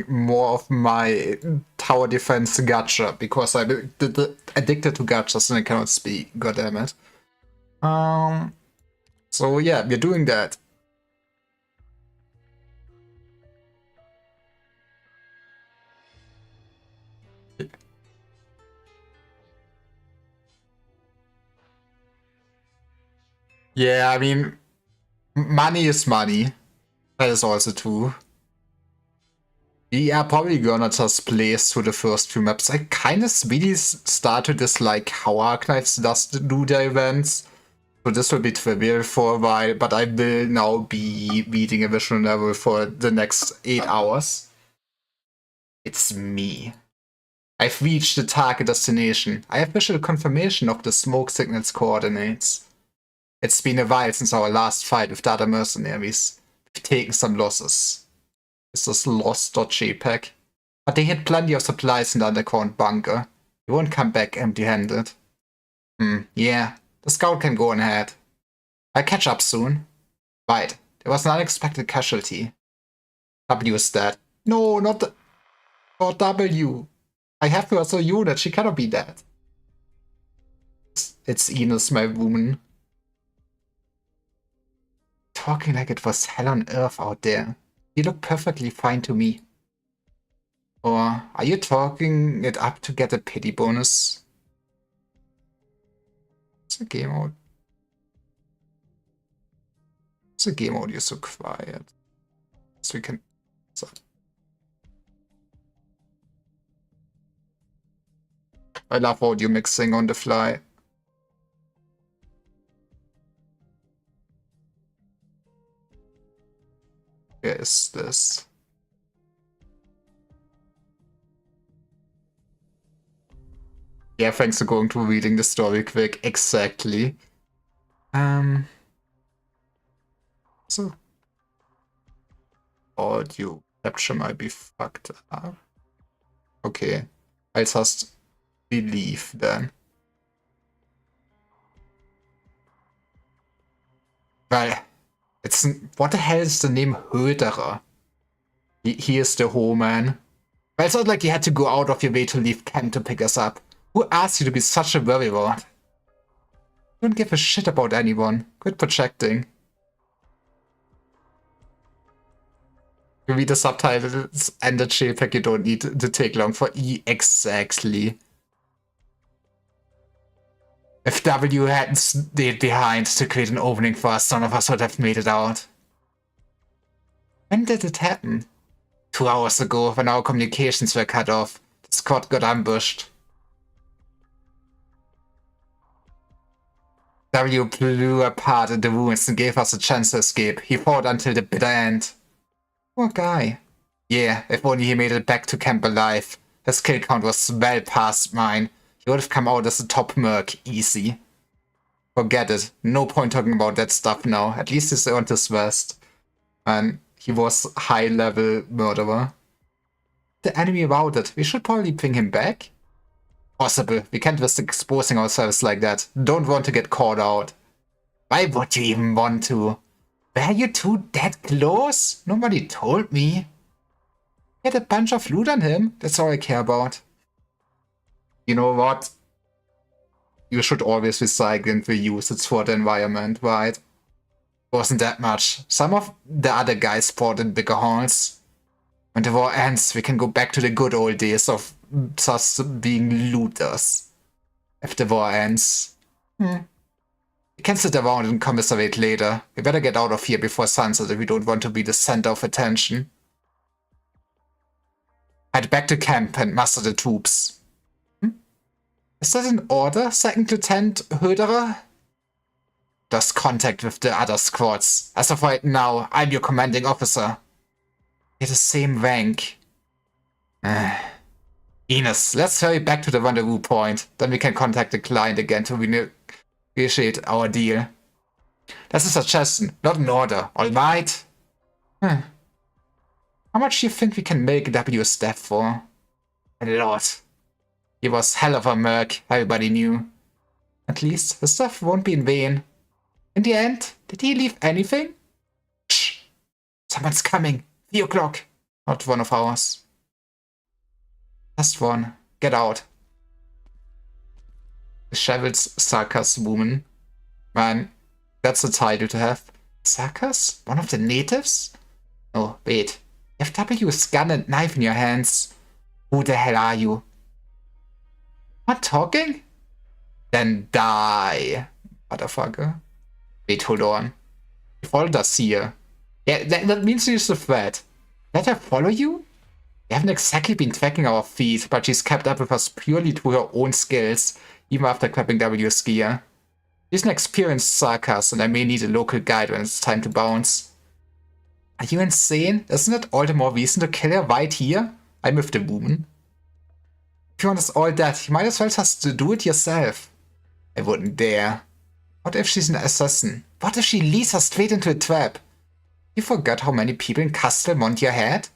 more of my tower defense gacha because I'm addicted to gachas and I cannot speak. God damn it. So yeah, we're doing that. Yeah, I mean, money is money. That is also true. We are probably gonna just place through the first few maps. I kind of really started this like how Darknights does do their events. So this will be trivial for a while, but I will now be reading a visual novel for the next 8 hours. It's me. I've reached the target destination. I have visual confirmation of the smoke signal's coordinates. It's been a while since our last fight with the other mercenaries. We've taken some losses. Is this lost.jpg? But they had plenty of supplies in the underground bunker. You won't come back empty-handed. Yeah. The scout can go on ahead. I'll catch up soon. Right. There was an unexpected casualty. W is dead. No, not the... Or W. I have to also you that she cannot be dead. It's Ines, my woman. Talking like it was hell on earth out there. You look perfectly fine to me. Or are you talking it up to get a pity bonus? It's a game mode. It's a game mode, you're so quiet. So we can... So. I love audio mixing on the fly. Where is this? Yeah, thanks for going through reading the story quick. Exactly. So audio capture might be fucked up. Okay. I just believe then. Weil it's what the hell is the name Höderer? He is the whole man. Well, it's not like you had to go out of your way to leave camp to pick us up. Who asked you to be such a worrywart? Don't give a shit about anyone. Quit projecting. You read the subtitles and the JPEG, you don't need to take long for E exactly. If W hadn't stayed behind to create an opening for us, none of us would have made it out. When did it happen? 2 hours ago, when our communications were cut off. The squad got ambushed. W blew apart in the ruins and gave us a chance to escape. He fought until the bitter end. Poor guy. Yeah, if only he made it back to camp alive. His kill count was well past mine. He would have come out as a top merc, easy. Forget it. No point talking about that stuff now. At least he's earned his vest. And he was high-level murderer. The enemy routed. We should probably bring him back? Possible. We can't risk exposing ourselves like that. Don't want to get caught out. Why would you even want to? Were you two that close? Nobody told me. He had a bunch of loot on him. That's all I care about. You know what? You should always recycle and reuse. It's for the environment, right? Wasn't that much. Some of the other guys fought in bigger halls. When the war ends, we can go back to the good old days of just being looters. If the war ends. We can sit around and commiserate later. We better get out of here before sunset if we don't want to be the center of attention. Head back to camp and muster the troops. Is that an order, Second Lieutenant Höderer? Lost contact with the other squads. As of right now, I'm your commanding officer. You're the same rank. Ines, let's hurry back to the rendezvous point. Then we can contact the client again to renegotiate our deal. That's a suggestion, not an order, alright? How much do you think we can make W's death for? A lot. He was hell of a merc, everybody knew. At least, the stuff won't be in vain. In the end, did he leave anything? Shh! Someone's coming. 3 o'clock. Not one of ours. Just one. Get out. Dishevel's Sarkas woman. Man, that's a title to have. Sarkas? One of the natives? Oh, wait. You have W's gun and knife in your hands. Who the hell are you? Not talking? Then die, motherfucker. Wait, hold on. He followed us here. Yeah, that means she's a threat. Let her follow you? We haven't exactly been tracking our feet, but she's kept up with us purely through her own skills, even after grabbing W's gear. She's an experienced sarcasm, and I may need a local guide when it's time to bounce. Are you insane? Isn't it all the more reason to kill her right here? I'm with the woman. If you want us all dead, you might as well just do it yourself. I wouldn't dare. What if she's an assassin? What if she leads us straight into a trap? You forgot how many people in Castle Montier had?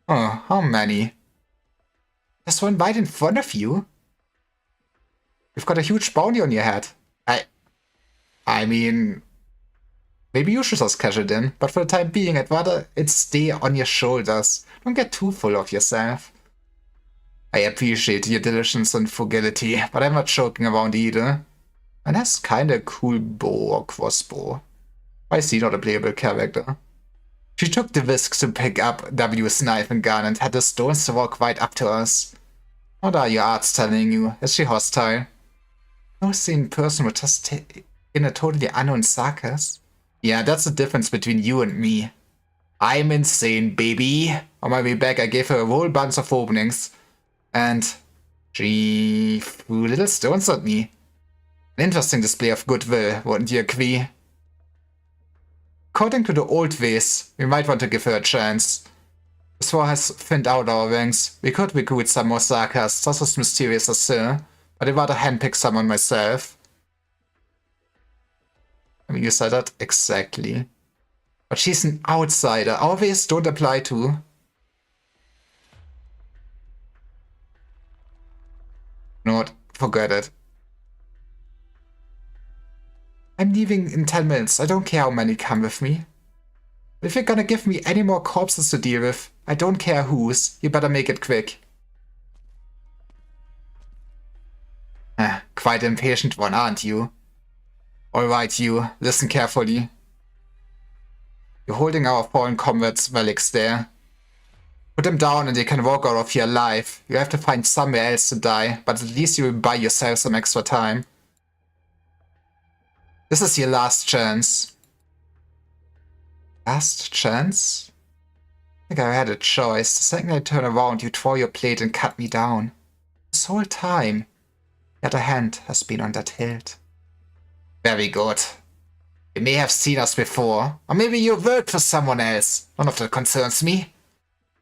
Oh, how many? There's one right in front of you. You've got a huge bounty on your head. I mean, maybe you should just cash it in, but for the time being, I'd rather it stay on your shoulders. Don't get too full of yourself. I appreciate your diligence and frugality, but I'm not joking around either. And that's kinda a cool bow or crossbow. I see not a playable character. She took the risk to pick up W's knife and gun and had the stones to walk right up to us. What are your arts telling you? Is she hostile? No sane person would just take in a totally unknown Sarkas. Yeah, that's the difference between you and me. I'm insane, baby. On my way back, I gave her a whole bunch of openings. And she threw little stones at me. An interesting display of goodwill, wouldn't you agree? According to the old ways, we might want to give her a chance. This war has thinned out our ranks. We could recruit some more Sarkas, just as mysterious as her, but I'd rather handpick someone myself. I mean, you said that exactly. But she's an outsider. Our ways don't apply to. You know what? Forget it. I'm leaving in 10 minutes. I don't care how many come with me. But if you're gonna give me any more corpses to deal with, I don't care whose, you better make it quick. Quite an impatient one, aren't you? Alright, you, listen carefully. You're holding our fallen comrades' relics there. Put them down and they can walk out of here alive. You have to find somewhere else to die, but at least you will buy yourself some extra time. This is your last chance. Last chance? I think I had a choice. The second I turn around, you throw your plate and cut me down. This whole time, the other hand has been on that hilt. Very good. You may have seen us before, or maybe you worked for someone else. None of that concerns me.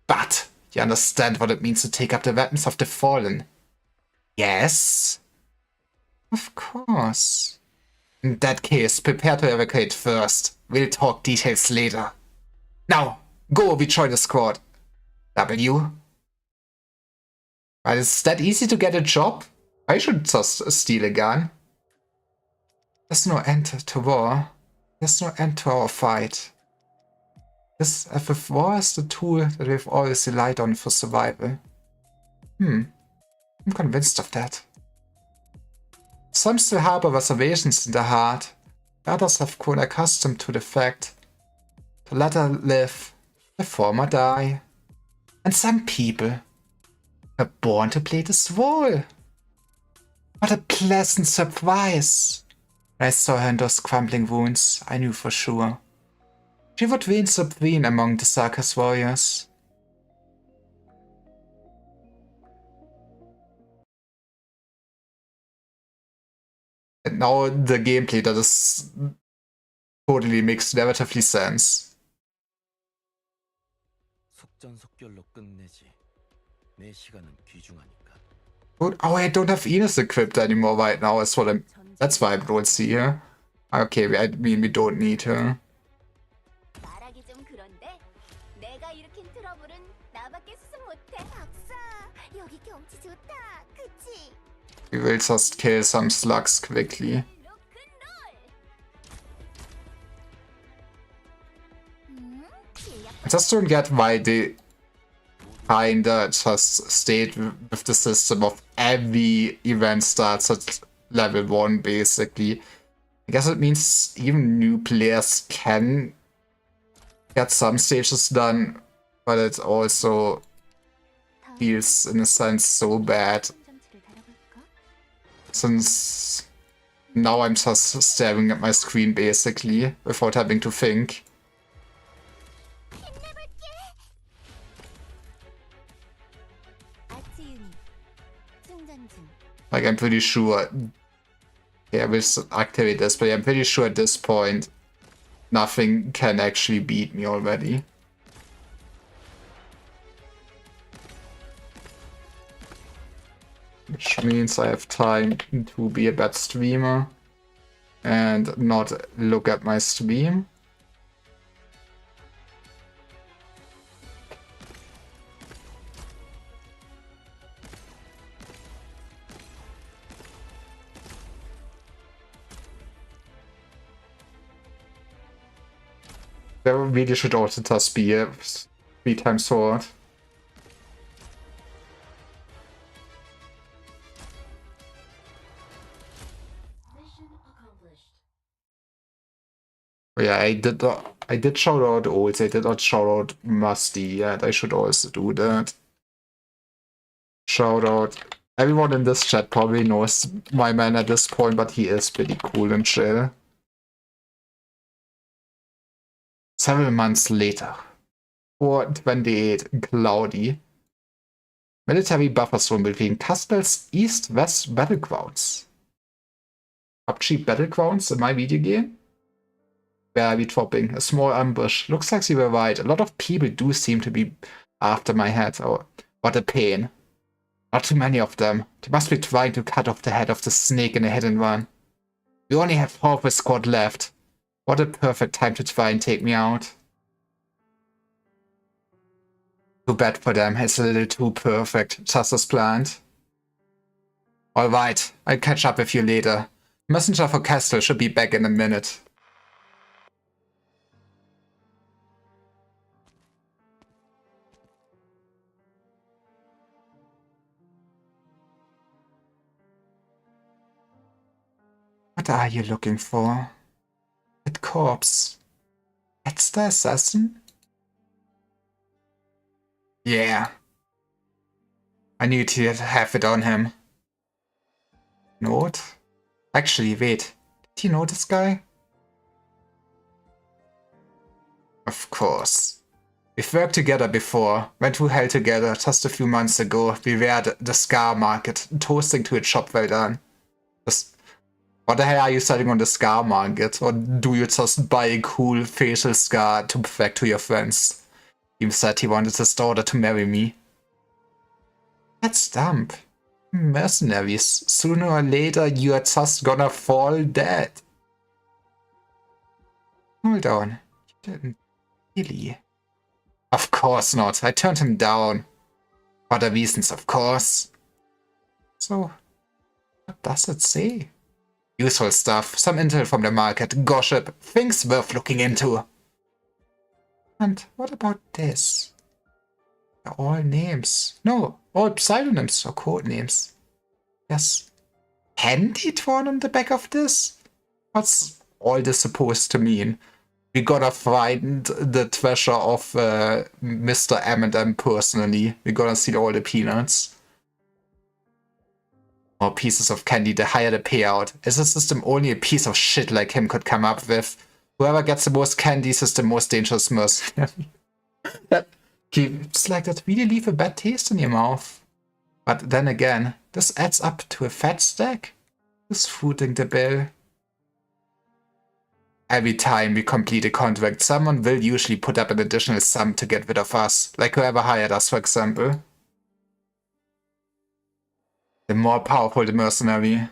But you understand what it means to take up the weapons of the fallen. Yes? Of course. In that case, prepare to evacuate first. We'll talk details later. Now, go, we join the squad. W? But is that easy to get a job? I should just steal a gun. There's no end to war. There's no end to our fight. This FF war is the tool that we've always relied on for survival. I'm convinced of that. Some still harbor reservations in their heart. Others have grown accustomed to the fact. The latter live, the former die. And some people are born to play this role. What a pleasant surprise! When I saw her in those crumbling wounds, I knew for sure. She would reign supreme among the Sarkas warriors. And now the gameplay that is totally makes narratively sense. Oh, I don't have Enos equipped anymore right now. That's why I don't see her. Okay, I mean we don't need her. We will just kill some slugs quickly. I just don't get why they kinda just stayed with the system of every event starts at level 1, basically. I guess it means even new players can get some stages done, but it also feels, in a sense, so bad. Since now I'm just staring at my screen, basically, without having to think. Like, I'm pretty sure... Yeah, I will activate this, but I'm pretty sure at this point nothing can actually beat me already. Which means I have time to be a bad streamer and not look at my stream. There really should also just be a 3x sword. Oh yeah, I did shout out Olds, I did not shout out Musty yet. I should also do that. Shout out. Everyone in this chat probably knows my man at this point, but he is pretty cool and chill. Several months later, 428 cloudy. Military buffer zone between castles east-west battlegrounds. Upcheap battlegrounds in my video game? Where are we dropping? A small ambush. Looks like you were right. A lot of people do seem to be after my head. Oh, what a pain. Not too many of them. They must be trying to cut off the head of the snake in a hit and run. We only have half a squad left. What a perfect time to try and take me out. Too bad for them. It's a little too perfect, just as planned. Alright, I'll catch up with you later. Messenger for Castle should be back in a minute. What are you looking for? That corpse. That's the assassin? Yeah. I need to have it on him. Note? Actually, wait. Did you know this guy? Of course. We've worked together before. Went to hell together just a few months ago. We were at the Scar Market, toasting to a job well done. What the hell are you selling on the Scar Market? Or do you just buy a cool facial scar to brag to your friends? He said he wanted his daughter to marry me. That's dumb. Mercenaries. Sooner or later you are just gonna fall dead. Hold on. You didn't really? Of course not. I turned him down. For the reasons, of course. So, what does it say? Useful stuff. Some intel from the market. Gossip. Things worth looking into. And what about this? They're all names. No, all pseudonyms or code names. Yes. Candy drawn on the back of this? What's all this supposed to mean? We gotta find the treasure of Mr. M&M personally. We gotta see all the peanuts. More pieces of candy, the higher the payout. Is a system only a piece of shit like him could come up with? Whoever gets the most candies is the most dangerous mercenary. It's like that really leave a bad taste in your mouth. But then again, this adds up to a fat stack. Who's footing the bill? Every time we complete a contract, someone will usually put up an additional sum to get rid of us, like whoever hired us, for example. The more powerful the mercenary,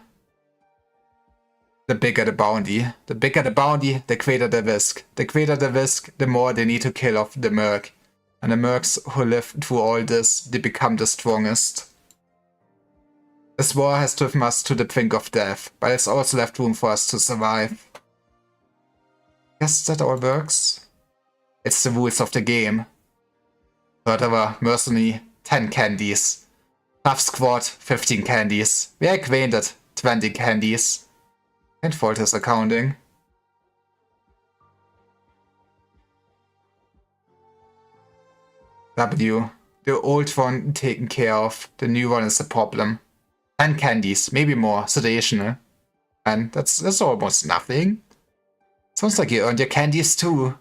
the bigger the bounty. The bigger the bounty, the greater the risk. The greater the risk, the more they need to kill off the merc. And the mercs who live through all this, they become the strongest. This war has driven us to the brink of death, but it's also left room for us to survive. Guess that all works? It's the rules of the game. Whatever, Mercenary, 10 candies. Tough Squad, 15 candies. We're acquainted, 20 candies. And fault his accounting. W. The old one taken care of. The new one is a problem. 10 candies, maybe more, sedational. And that's almost nothing. Sounds like you earned your candies too.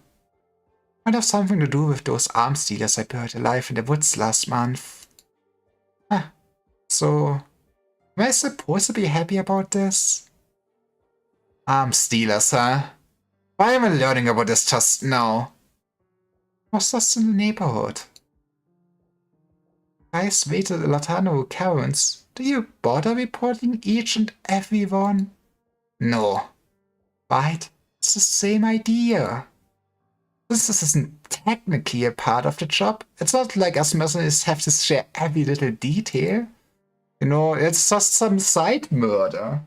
Might have something to do with those arms dealers I buried alive in the woods last month. Huh. So, am I supposed to be happy about this? Arms dealers, huh? Why am I learning about this just now? Was just in the neighborhood. Guys wait at the Latano caverns. Do you bother reporting each and every one? No. Right? It's the same idea. This isn't technically a part of the job. It's not like us mercenaries have to share every little detail. You know, it's just some side murder.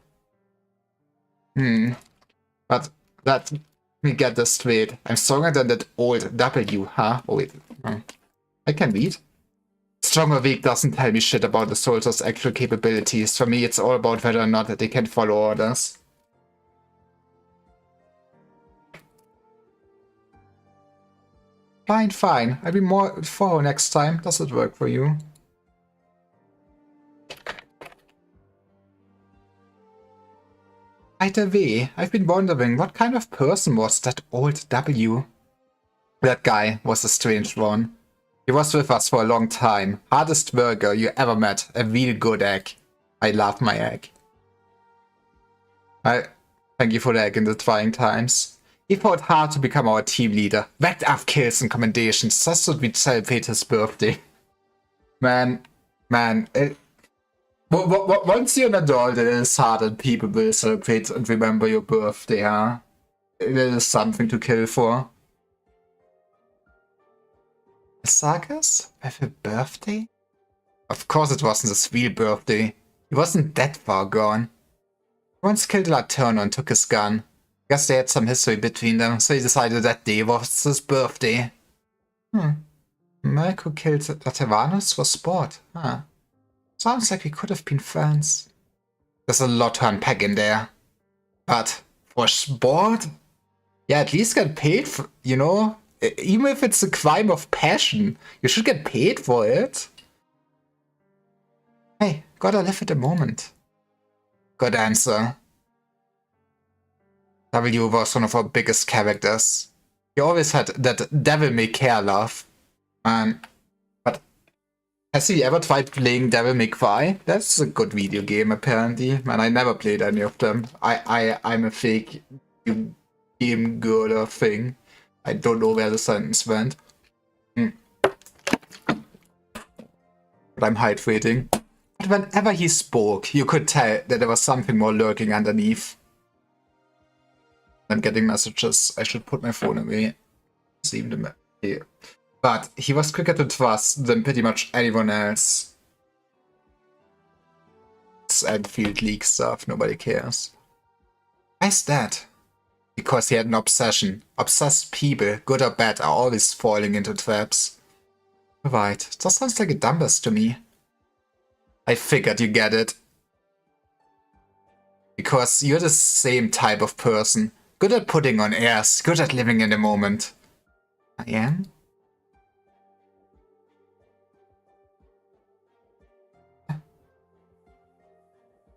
But let me get this straight. I'm stronger than that old W, huh? Oh wait. I can read. Stronger weak doesn't tell me shit about the soldier's actual capabilities. For me, it's all about whether or not they can follow orders. Fine, fine. I'll be more thorough next time. Does it work for you? By the way, I've been wondering what kind of person was that old W? That guy was a strange one. He was with us for a long time. Hardest worker you ever met. A real good egg. I love my egg. Thank you for the egg in the trying times. He fought hard to become our team leader. Racked up kills and commendations just so we'd celebrate his birthday. Man, once you're an adult, it is hard that people will celebrate and remember your birthday, huh? It is something to kill for. A circus? With a birthday? Of course it wasn't his real birthday. He wasn't that far gone. He once killed a Laterno and took his gun. Guess they had some history between them, so he decided that day was his birthday. Merc who killed Lateranus for sport, huh? Sounds like we could have been friends. There's a lot to unpack in there. But for sport? Yeah, at least get paid for, you know? Even if it's a crime of passion, you should get paid for it. Hey, gotta live at the moment. Good answer. W was one of our biggest characters. He always had that devil-may-care love. But has he ever tried playing Devil May Cry? That's a good video game, apparently. Man, I never played any of them. I'm a fake game girl thing. I don't know where the sentence went. But I'm hydrating. But whenever he spoke, you could tell that there was something more lurking underneath. I'm getting messages. I should put my phone away. See them here. But he was quicker to trust than pretty much anyone else. It's Enfield League stuff, nobody cares. Why is that? Because he had an obsession. Obsessed people, good or bad, are always falling into traps. Right, that sounds like a dumbass to me. I figured you get it. Because you're the same type of person. Good at putting on airs, good at living in the moment. I am?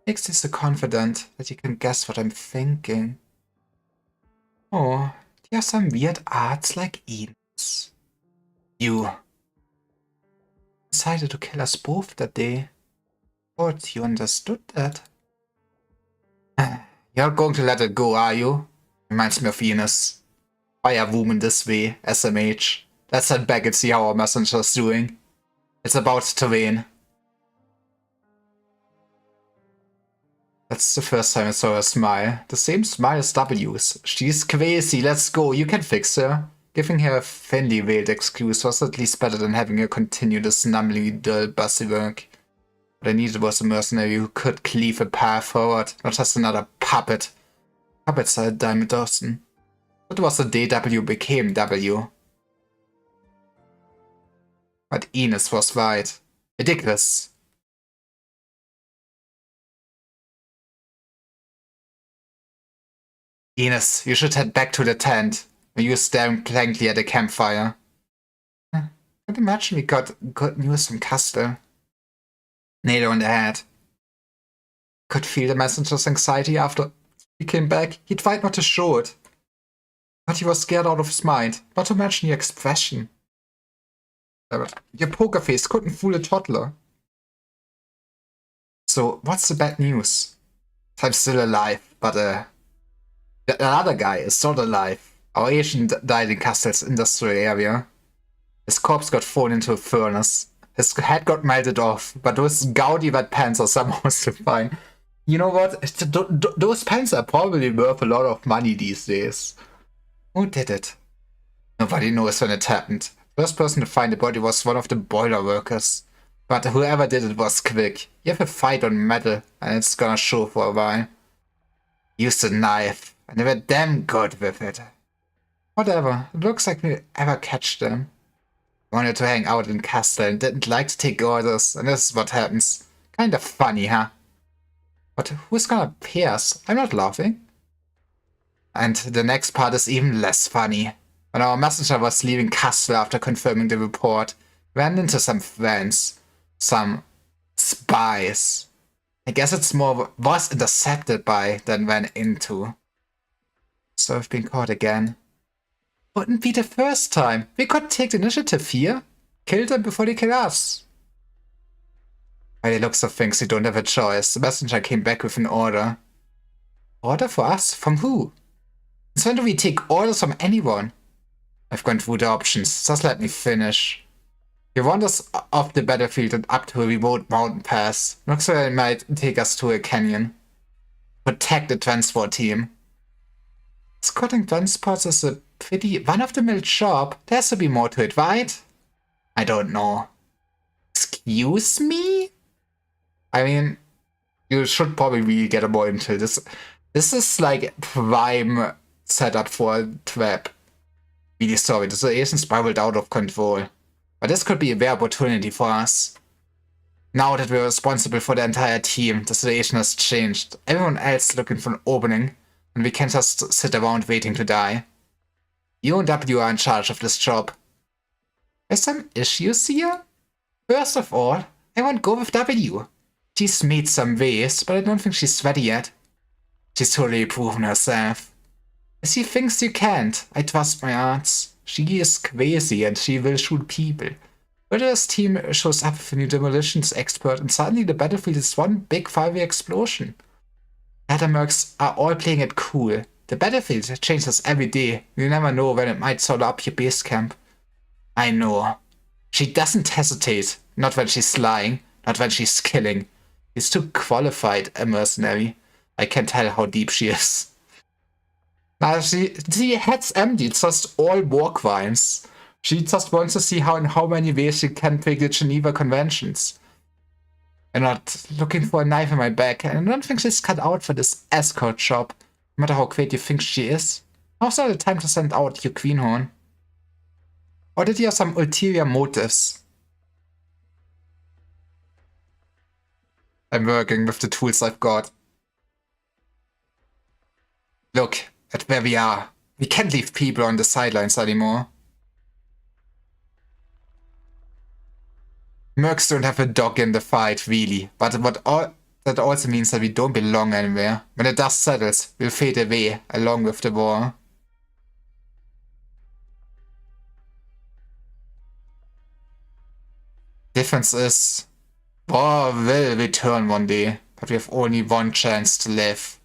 Makes you so confident that you can guess what I'm thinking. Oh, do you have some weird arts like Enos? You decided to kill us both that day. Thought you understood that. You're not going to let it go, are you? Reminds me of Venus. Fire woman this way, SMH. Let's head back and see how our messenger's doing. It's about to rain. That's the first time I saw her smile. The same smile as W's. She's crazy, let's go, you can fix her. Giving her a thinly veiled excuse was at least better than having her continue this numbly dull bussy work. What I needed was a mercenary who could cleave a path forward, not just another puppet. Puppets are a dime a dozen. That was the day W became W. But Ines was right. Ridiculous. Ines, you should head back to the tent. You were staring blankly at the campfire. Can't imagine we got good news from Castle. Nail on the head. Could feel the messenger's anxiety after he came back. He tried not to show it. But he was scared out of his mind. Not to mention your expression. Your poker face couldn't fool a toddler. So, what's the bad news? I'm still alive, but the other guy is not alive. Our agent died in Castle's industrial area. His corpse got thrown into a furnace. His head got melted off, but those gaudy red pants are somehow still fine. You know what? Those pants are probably worth a lot of money these days. Who did it? Nobody knows when it happened. First person to find the body was one of the boiler workers. But whoever did it was quick. You have a fight on metal, and it's gonna show for a while. Used a knife, and they were damn good with it. Whatever, it looks like we'll ever catch them. Wanted to hang out in Castle and didn't like to take orders, and this is what happens. Kinda funny, huh? But who's gonna pay us? I'm not laughing. And the next part is even less funny. When our messenger was leaving Castle after confirming the report, we ran into some friends. Some spies. I guess it's more was intercepted by than ran into. So I've been caught again. Wouldn't be the first time. We could take the initiative here. Kill them before they kill us. By the looks of things, we don't have a choice. The messenger came back with an order. Order for us? From who? Since when do we take orders from anyone? I've gone through the options. Just let me finish. He wanders off the battlefield and up to a remote mountain pass. Looks like it might take us to a canyon. Protect the transport team. Escorting transports is a pretty run-of-the-mill job. There has to be more to it, right? I don't know. Excuse me? I mean, you should probably really get more into this. This is like prime setup for a trap. Really sorry, the situation spiraled out of control. But this could be a rare opportunity for us. Now that we're responsible for the entire team, the situation has changed. Everyone else is looking for an opening, and we can't just sit around waiting to die. You and W are in charge of this job. There's some issues here? First of all, I won't go with W. She's made some waves, but I don't think she's ready yet. She's totally proven herself. If she thinks you can't, I trust my arts. She is crazy and she will shoot people. Ritter's team shows up with a new demolitions expert and suddenly the battlefield is one big fiery explosion. Other mercs are all playing it cool. The battlefield changes every day. You never know when it might solo up your base camp. I know. She doesn't hesitate. Not when she's lying. Not when she's killing. She's too qualified a mercenary. I can tell how deep she is. Now she head's empty. It's just all war crimes. She just wants to see in how many ways she can break the Geneva Conventions. I'm not looking for a knife in my back, and I don't think she's cut out for this escort job, no matter how great you think she is. Now's not the time to send out your greenhorn. Or did you have some ulterior motives? I'm working with the tools I've got. Look at where we are. We can't leave people on the sidelines anymore. Mercs don't have a dog in the fight, really, but that also means that we don't belong anywhere. When the dust settles, we'll fade away, along with the war. Difference is, war will return one day, but we have only one chance to live.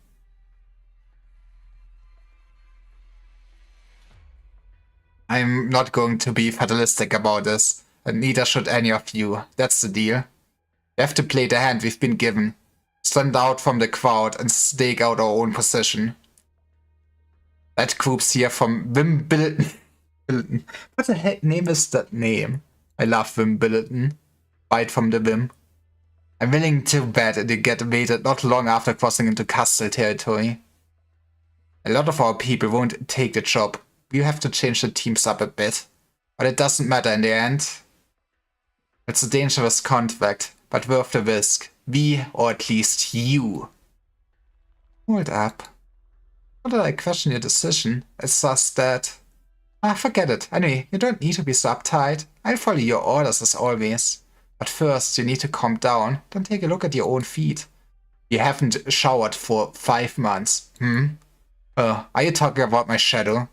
I'm not going to be fatalistic about this, and neither should any of you. That's the deal. We have to play the hand we've been given. Stand out from the crowd and stake out our own position. That group's here from Wimbledon. What the heck name is that name? I love Wimbledon. Right from the Wim. I'm willing to bet they get raided not long after crossing into Castle territory. A lot of our people won't take the job. We have to change the teams up a bit. But it doesn't matter in the end. It's a dangerous contract, but worth the risk. We, or at least you. Hold up. Not that I question your decision, it's just that... forget it. Anyway, you don't need to be so uptight. I'll follow your orders as always. But first, you need to calm down, then take a look at your own feet. You haven't showered for 5 months. Are you talking about my shadow?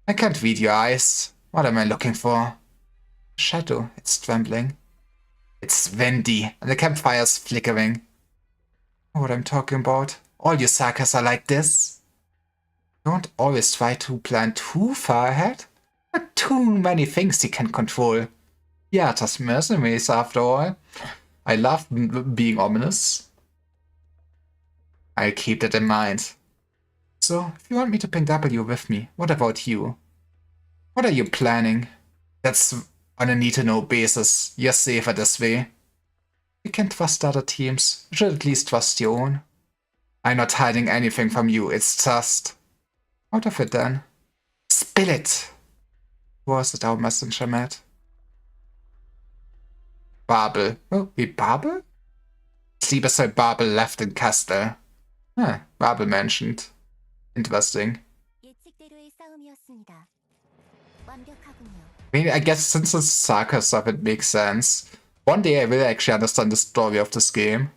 I can't read your eyes. What am I looking for? Shadow, it's trembling. It's windy, and the campfire's flickering. Know what I'm talking about? All you suckers are like this. Don't always try to plan too far ahead. There are too many things you can control. Yeah, just mercenaries after all. I love being ominous. I'll keep that in mind. So, if you want me to bring W with me, what about you? What are you planning? That's on a need-to-know basis. You're safer this way. You can't trust other teams. You should at least trust your own. I'm not hiding anything from you, it's just... Out of it then. Spill it! Who was it our messenger met? Babel. Oh, wie Babel? Sleeper said Babel left in Castle. Babel mentioned. Interesting. I mean, I guess since it's Saga stuff, it makes sense. One day I will actually understand the story of this game.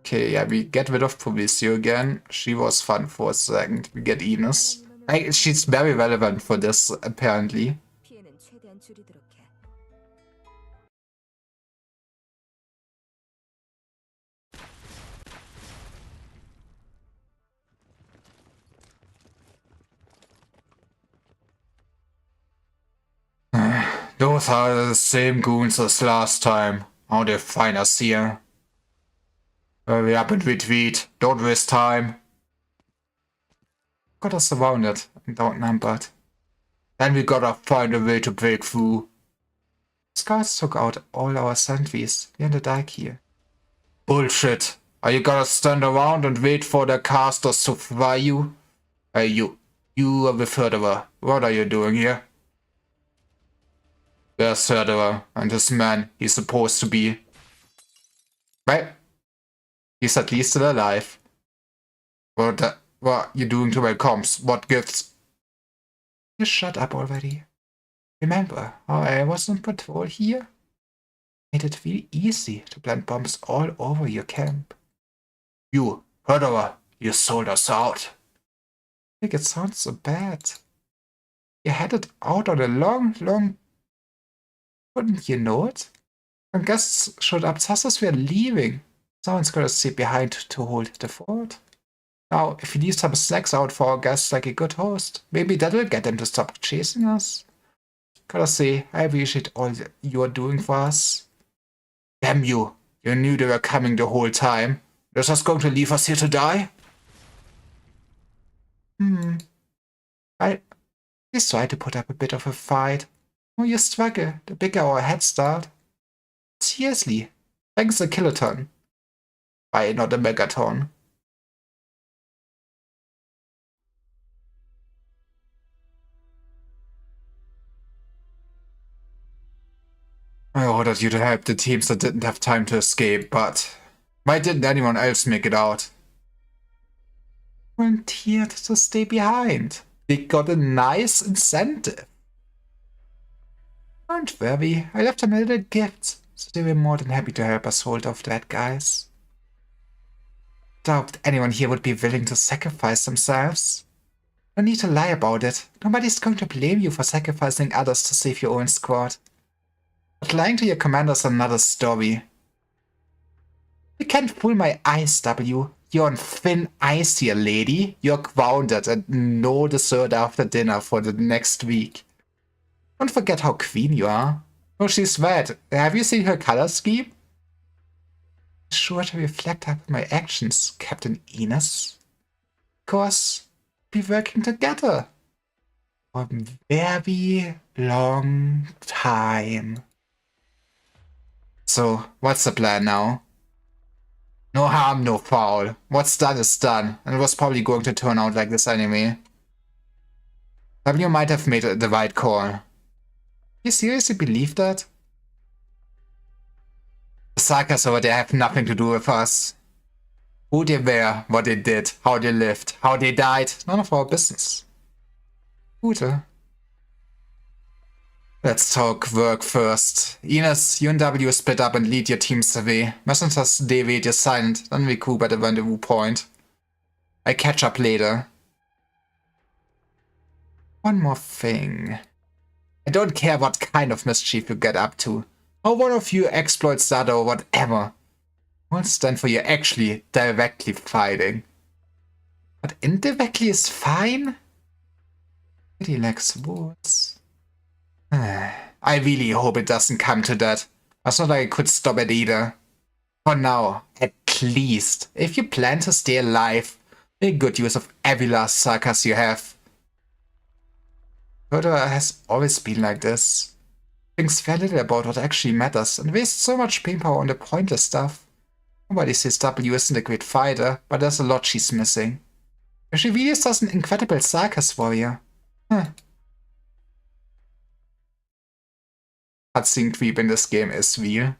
Okay, yeah, we get rid of Provisio again. She was fun for a second. We get Ines. She's very relevant for this, apparently. Those are the same goons as last time. How they find us here? Hurry up and retreat. Don't waste time. Got us surrounded and outnumbered. Then we gotta find a way to break through. Scouts took out all our sentries. We ended up here. Bullshit. Are you gonna stand around and wait for the casters to fry you? Hey, you are the Förderer. What are you doing here? There's Förderer and his man he's supposed to be. Right? He's at least still alive. What are you doing to my comms? What gifts? You shut up already. Remember how I was on patrol here? Made it really easy to plant bombs all over your camp. You, Förderer, you sold us out. I think it sounds so bad. You had it out on a long... Wouldn't you know it? When guests showed up just as we were leaving. Someone's gonna stay behind to hold the fort. Now, if you leave some snacks out for our guests like a good host, maybe that'll get them to stop chasing us. Gotta say, I appreciate all you're doing for us. Damn you! You knew they were coming the whole time. They're just going to leave us here to die? I just try to put up a bit of a fight. The more you struggle, the bigger our head start. Seriously, thanks a kiloton. Why not a megaton? I ordered you to help the teams that didn't have time to escape, but why didn't anyone else make it out? Volunteered to stay behind. They got a nice incentive. Don't worry, I left them a little gift, so they were more than happy to help us hold off the bad guys. Doubt anyone here would be willing to sacrifice themselves. No need to lie about it. Nobody's going to blame you for sacrificing others to save your own squad. But lying to your commander's another story. You can't fool my eyes, W. You're on thin ice here, lady. You're grounded and no dessert after dinner for the next week. Don't forget how clean you are. Oh, she's red. Have you seen her color scheme? Sure to reflect up my actions, Captain Ines. Of course, we'll be working together. For a very long time. So, what's the plan now? No harm, no foul. What's done is done, and it was probably going to turn out like this anyway. W might have made the right call. You seriously believe that? The Sakas over there have nothing to do with us. Who they were, what they did, how they lived, how they died, none of our business. Gute. Let's talk work first. Ines, you and W split up and lead your teams away. Messengers DW you're silent, then we group at the rendezvous point. I catch up later. One more thing. I don't care what kind of mischief you get up to. Or one of you exploits that or whatever. I won't stand for you actually directly fighting. But indirectly is fine? He lacks words. I really hope it doesn't come to that. It's not like I could stop it either. For now, at least, if you plan to stay alive, make good use of every last sarcas you have. Murder has always been like this. Thinks very little about what actually matters and wastes so much brain power on the pointless stuff. Nobody says W isn't a great fighter, but there's a lot she's missing. She really is just an incredible sarcas warrior. Cutscene creep in this game is real.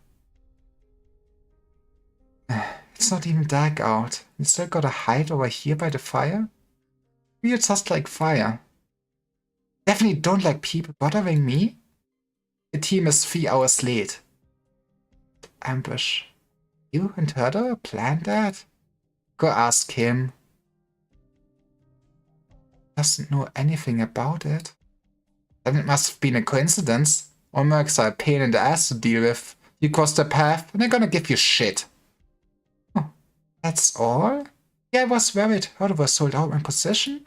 It's not even dark out. You still gotta hide over here by the fire? You're just like fire. Definitely don't like people bothering me. The team is 3 hours late. Ambush. You and Herder planned that? Go ask him. Doesn't know anything about it. Then it must have been a coincidence. All mercs are a pain in the ass to deal with. You cross the path and they're gonna give you shit. Oh, that's all? Yeah, I was worried Herder was sold out my position.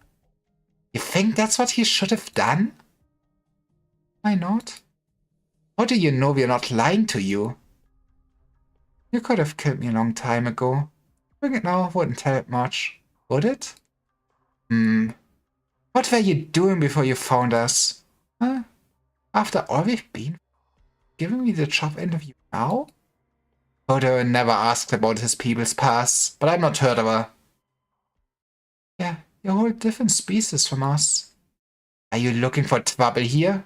You think that's what he should have done? Why not? How do you know we're not lying to you? You could have killed me a long time ago. Doing it now wouldn't tell it much, would it? What were you doing before you found us? Huh? After all we've been? Giving me the job interview now? Herder never asked about his people's past, but I'm not Herder. Yeah, you're a whole different species from us. Are you looking for trouble here?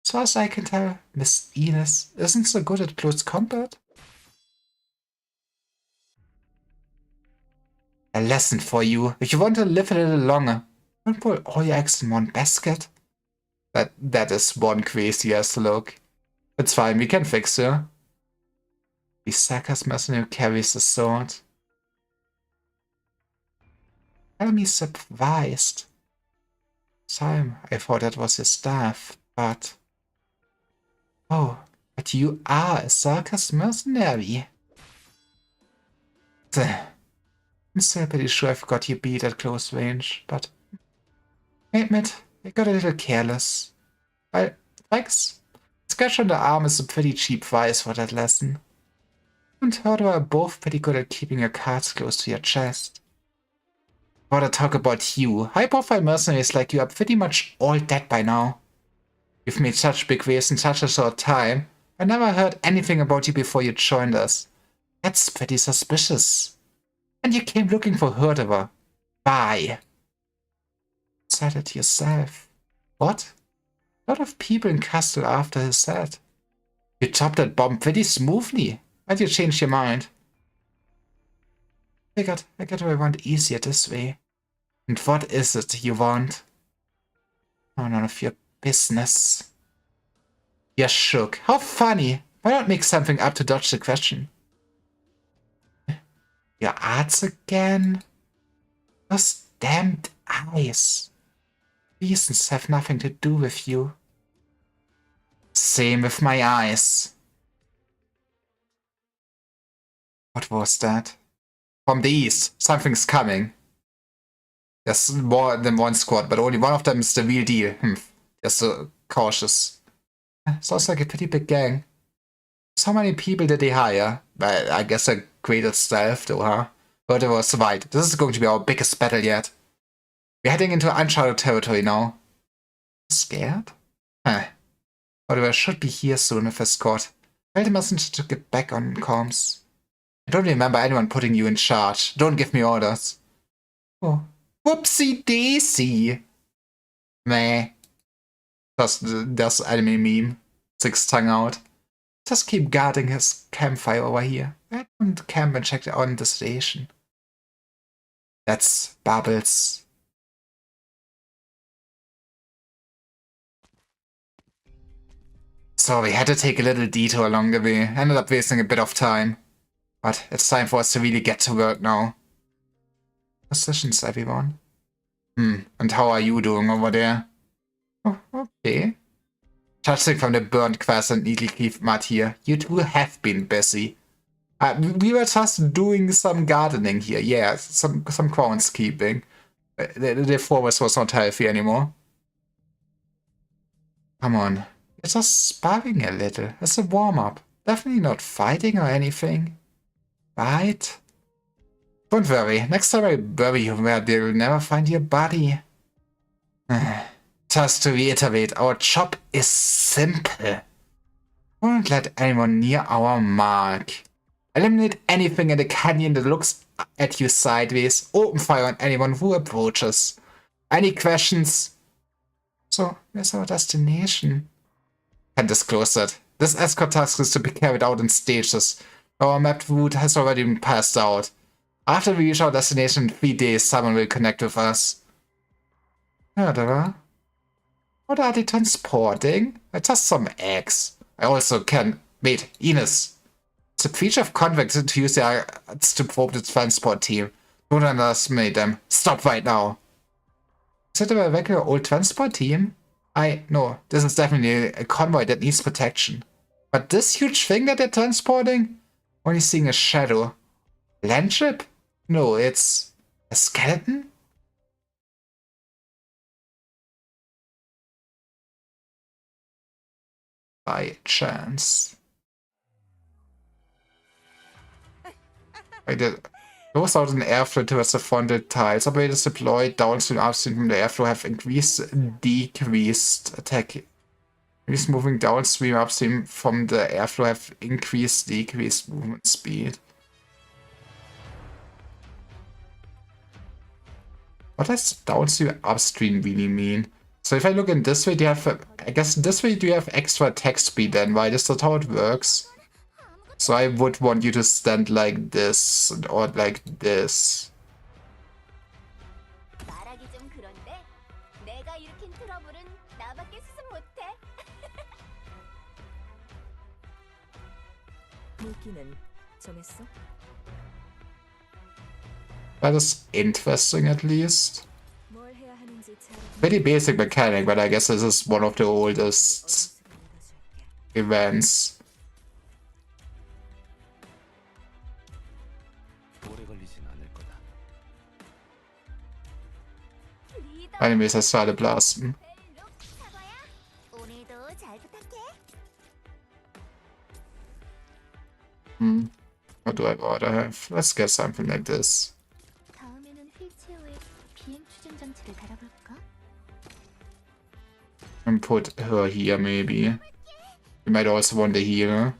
As far as I can tell, Miss Ines isn't so good at close combat. A lesson for you. If you want to live a little longer, don't put all your eggs in one basket. That is one crazy ass look. It's fine, we can fix her. Bisaka's mercenary carries a sword. Tell me surprised. Time, I thought that was your staff, but... Oh, but you are a circus mercenary. I'm still pretty sure I've got you beat at close range, but... I admit, I got a little careless. Well, thanks. Scratch on the arm is a pretty cheap price for that lesson. You and Herder are both pretty good at keeping your cards close to your chest. I wanna talk about you. High-profile mercenaries like you are pretty much all dead by now. You've made such big waves in such a short time. I never heard anything about you before you joined us. That's pretty suspicious. And you came looking for Herder. Why? Said it yourself. What? A lot of people in Castle after his head. You chopped that bomb pretty smoothly. Why'd you change your mind? I got what I want easier this way. And what is it you want? Oh, none of your business. You're shook. How funny. Why not make something up to dodge the question? Your arts again? Those damned eyes. Reasons have nothing to do with you. Same with my eyes. What was that? From the east. Something's coming. There's more than one squad, but only one of them is the real deal. They're so cautious. Sounds like a pretty big gang. So many people did they hire? Well, I guess a greater stealth though, huh? But it was right. This is going to be our biggest battle yet. We're heading into uncharted territory now. Scared? Huh. Oliver should be here soon with his squad. Tell the messenger to get back on comms. I don't remember anyone putting you in charge. Don't give me orders. Oh. Whoopsie daisy! Meh. That's anime meme. Six tongue out. Just keep guarding his campfire over here. I don't camp and check on the station. That's Bubbles. So we had to take a little detour along the way. Ended up wasting a bit of time. But it's time for us to really get to work now. Positions, everyone. And how are you doing over there? Oh, okay. Judging from the burnt quest and neatly cleaved mud here, you two have been busy. We were just doing some gardening here, yeah, some groundskeeping. The forest was not healthy anymore. Come on, you're just sparring a little. It's a warm-up. Definitely not fighting or anything. Right? Don't worry, next time I bury you where they'll never find your body. Just to reiterate, our job is simple. Won't let anyone near our mark. Eliminate anything in the canyon that looks at you sideways. Open fire on anyone who approaches. Any questions? So, where's our destination? Can't disclose that. This escort task is to be carried out in stages. Our mapped route has already been passed out. After we reach our destination in 3 days, someone will connect with us. Murderer? What are they transporting? Just some eggs. I also can... Wait, Ines. It's a creature of convicts to use their arts to probe the transport team. Don't underestimate them. Stop right now. Is it a regular old transport team? No, this is definitely a convoy that needs protection. But this huge thing that they're transporting? Only seeing a shadow. Landship? No, it's a skeleton? By chance. Those out in airflow towards the frontal tiles. Operators deployed downstream, upstream from the airflow have increased, decreased attack. Operators moving downstream, upstream from the airflow have increased, decreased movement speed. What does downstream, upstream really mean? So if I look in this way, do you have, I guess this way do you have extra attack speed then, right? Is that how it works? So I would want you to stand like this, or like this. That is interesting, at least. Pretty basic mechanic, but I guess this is one of the oldest events. Anyways, I started blasting. What do I rather have? Let's get something like this. And put her here, maybe. We might also want the healer.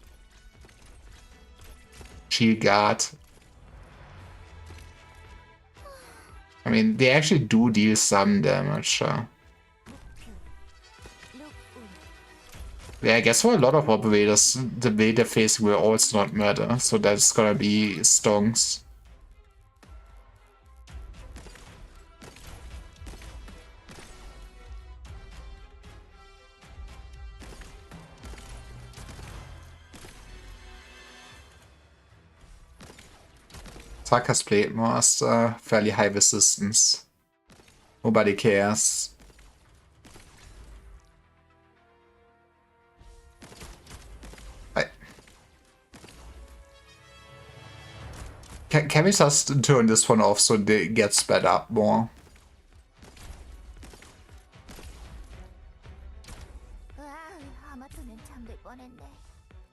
Shield guard. I mean, they actually do deal some damage. Yeah, I guess for a lot of operators, the way they're facing will also not matter. So that's gonna be stonks. Saka's Blade Master, fairly high resistance. Nobody cares. Can we just turn this one off so it gets sped up more?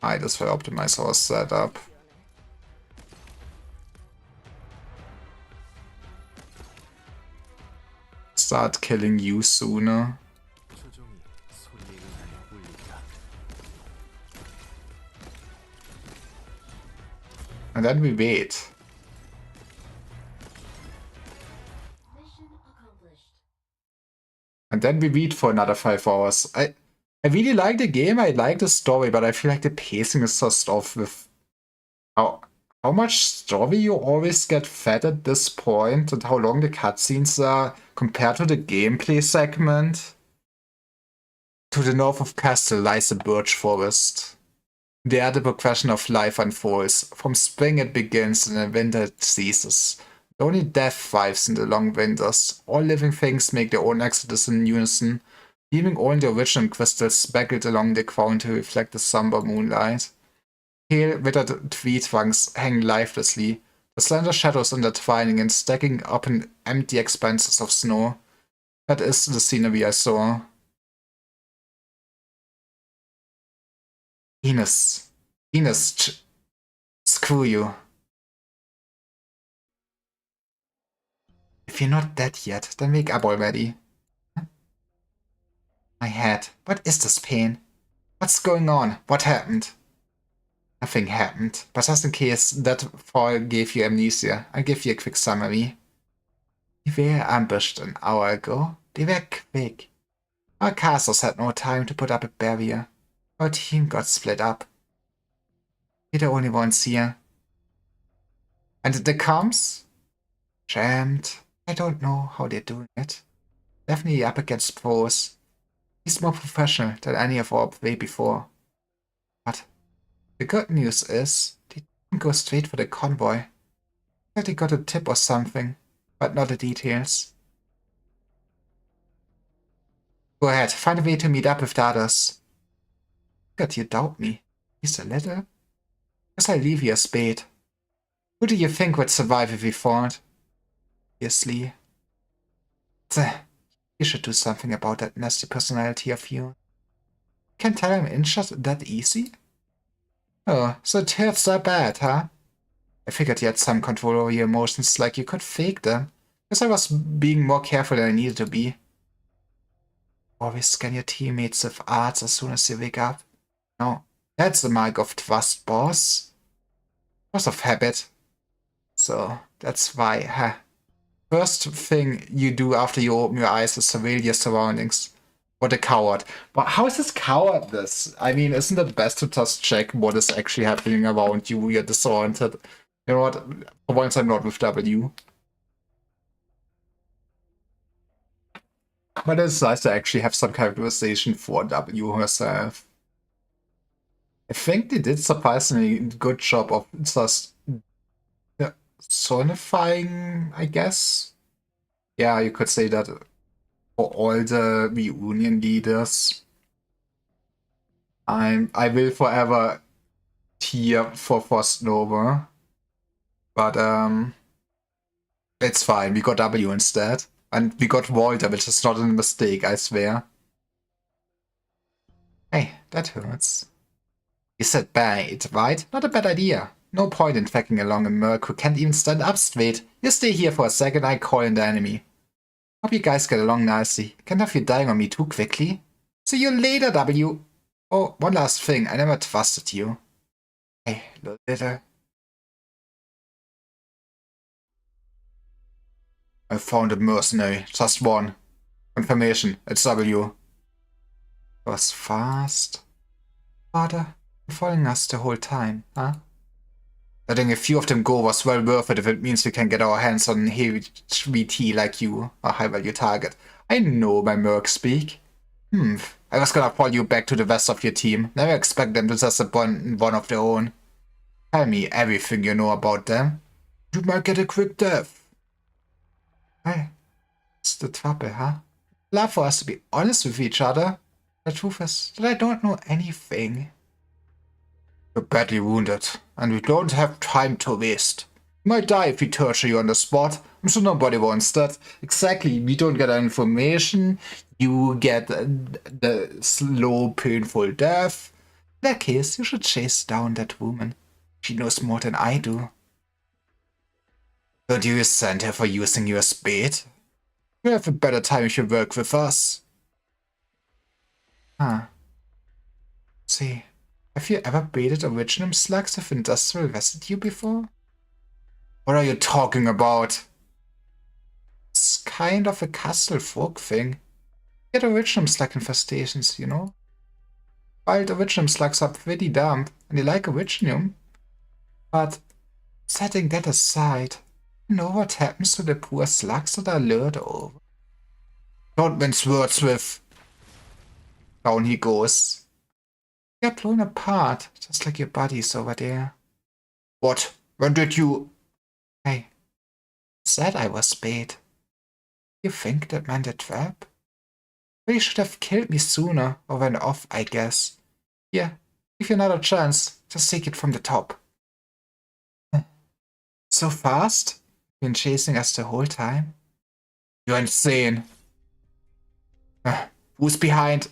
I just will optimize our setup. Start killing you sooner. And then we wait. And and then we read for another 5 hours. I really like the game, I like the story, but I feel like the pacing is just off with how much story you always get fed at this point and how long the cutscenes are compared to the gameplay segment. To the north of Castle lies a birch forest. There the progression of life unfolds. From spring it begins and in winter it ceases. Only death thrives in the long winters. All living things make their own exodus in unison, leaving only the original crystals speckled along the ground to reflect the somber moonlight. Pale, withered tree trunks hang lifelessly, the slender shadows intertwining and stacking up in empty expanses of snow. That is the scenery I saw. Venus. Screw you. If you're not dead yet, then wake up already. My head. What is this pain? What's going on? What happened? Nothing happened, but just in case that fall gave you amnesia, I'll give you a quick summary. We were ambushed an hour ago. They were quick. Our castles had no time to put up a barrier. Our team got split up. We're the only ones here. And the comms? Jammed. I don't know how they're doing it. Definitely up against pros. He's more professional than any of our play before. But the good news is, they didn't go straight for the convoy. I they got a tip or something, but not the details. Go ahead, find a way to meet up with the others. God, you doubt me. Just a little? Guess I'll leave you a spade. Who do you think would survive if we fought? Obviously. You should do something about that nasty personality of yours. Can't tell I'm injured that easy? Oh, so it hurts that bad, huh? I figured you had some control over your emotions, like you could fake them. Guess I was being more careful than I needed to be. Always scan your teammates with arts as soon as you wake up. No, that's the mark of trust, boss. Force of habit. So, that's why, huh? First thing you do after you open your eyes is surveil your surroundings. What a coward. But how is this cowardness? I mean, isn't it best to just check what is actually happening around you? You're disoriented. You know what? For once I'm not with W. But it's nice to actually have some characterization for W herself. I think they did surprisingly good job of just sonifying, I guess. Yeah, you could say that for all the reunion leaders. I will forever tear for Frost Nova. But it's fine, we got W instead. And we got Walter, which is not a mistake, I swear. Hey, that hurts. You said bait, right? Not a bad idea. No point in tracking along a merc who can't even stand up straight. You stay here for a second, I call in the enemy. Hope you guys get along nicely. Can't have you dying on me too quickly. See you later, W. Oh, one last thing, I never trusted you. Hey, little. I found a mercenary, just one. Confirmation, it's W. Was fast. Father, you're following us the whole time, huh? Letting a few of them go was well worth it if it means we can get our hands on a heavy 3T like you, a high-value target. I know my merc speak. I was gonna follow you back to the rest of your team. Never expect them to just abandon one of their own. Tell me everything you know about them. You might get a quick death. Hey, it's the trouble, huh? Love for us to be honest with each other. The truth is that I don't know anything. You're badly wounded, and we don't have time to waste. You might die if we torture you on the spot. I'm sure nobody wants that. Exactly, we don't get information. You get the slow, painful death. In that case, you should chase down that woman. She knows more than I do. Don't you resent her for using you as bait? You have a better time if you work with us. Huh. See, have you ever baited originum slugs with industrial residue before? What are you talking about? It's kind of a castle folk thing. Get original slug infestations, you know? Wild original slugs are pretty dumb, and they like originum. But setting that aside, you know what happens to the poor slugs that are lured over? Don't mince words with. Down he goes. They're blown apart, just like your buddies over there. What? When did you... I said I was bait. You think that meant a trap? Well, you should have killed me sooner, or went off, I guess. Yeah, give you another chance. Just take it from the top. So fast? Been chasing us the whole time? You're insane. Who's behind?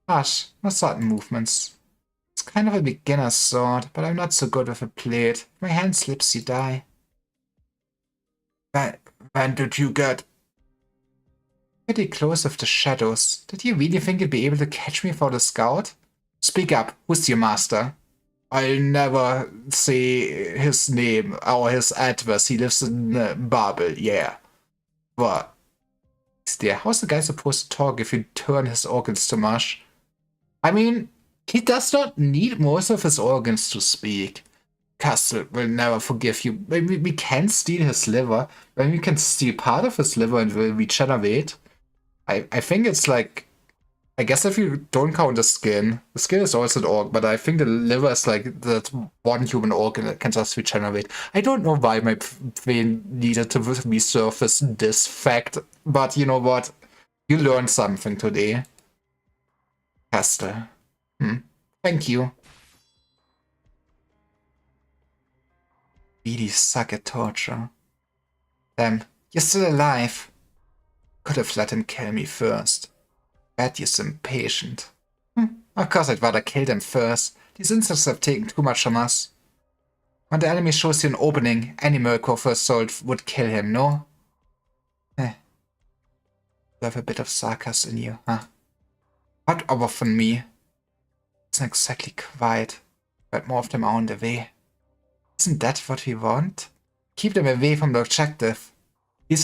Hush, no sudden movements. It's kind of a beginner's sword, but I'm not so good with a blade. If my hand slips, you die. When did you get pretty close with the shadows? Did you really think you'd be able to catch me for the scout? Speak up, who's your master? I'll never say his name or his address. He lives in Babel, yeah. What? How's the guy supposed to talk if you turn his organs to mush? I mean, he does not need most of his organs to speak. Castle will never forgive you. Maybe we can steal his liver. Maybe we can steal part of his liver and will regenerate. I think it's like... I guess if you don't count the skin is also an organ, but I think the liver is like that one human organ that can just regenerate. I don't know why my brain needed to resurface this fact, but you know what? You learned something today. Castle. Thank you. Really suck at torture. Damn, you're still alive. Could have let him kill me first. Bet you're impatient. Of course I'd rather kill them first. These insects have taken too much from us. When the enemy shows you an opening, any miracle for assault would kill him, no? You have a bit of sarcasm in you, huh? What over from me? It's not exactly quiet, but more of them are on the way. Isn't that what we want? Keep them away from the objective. He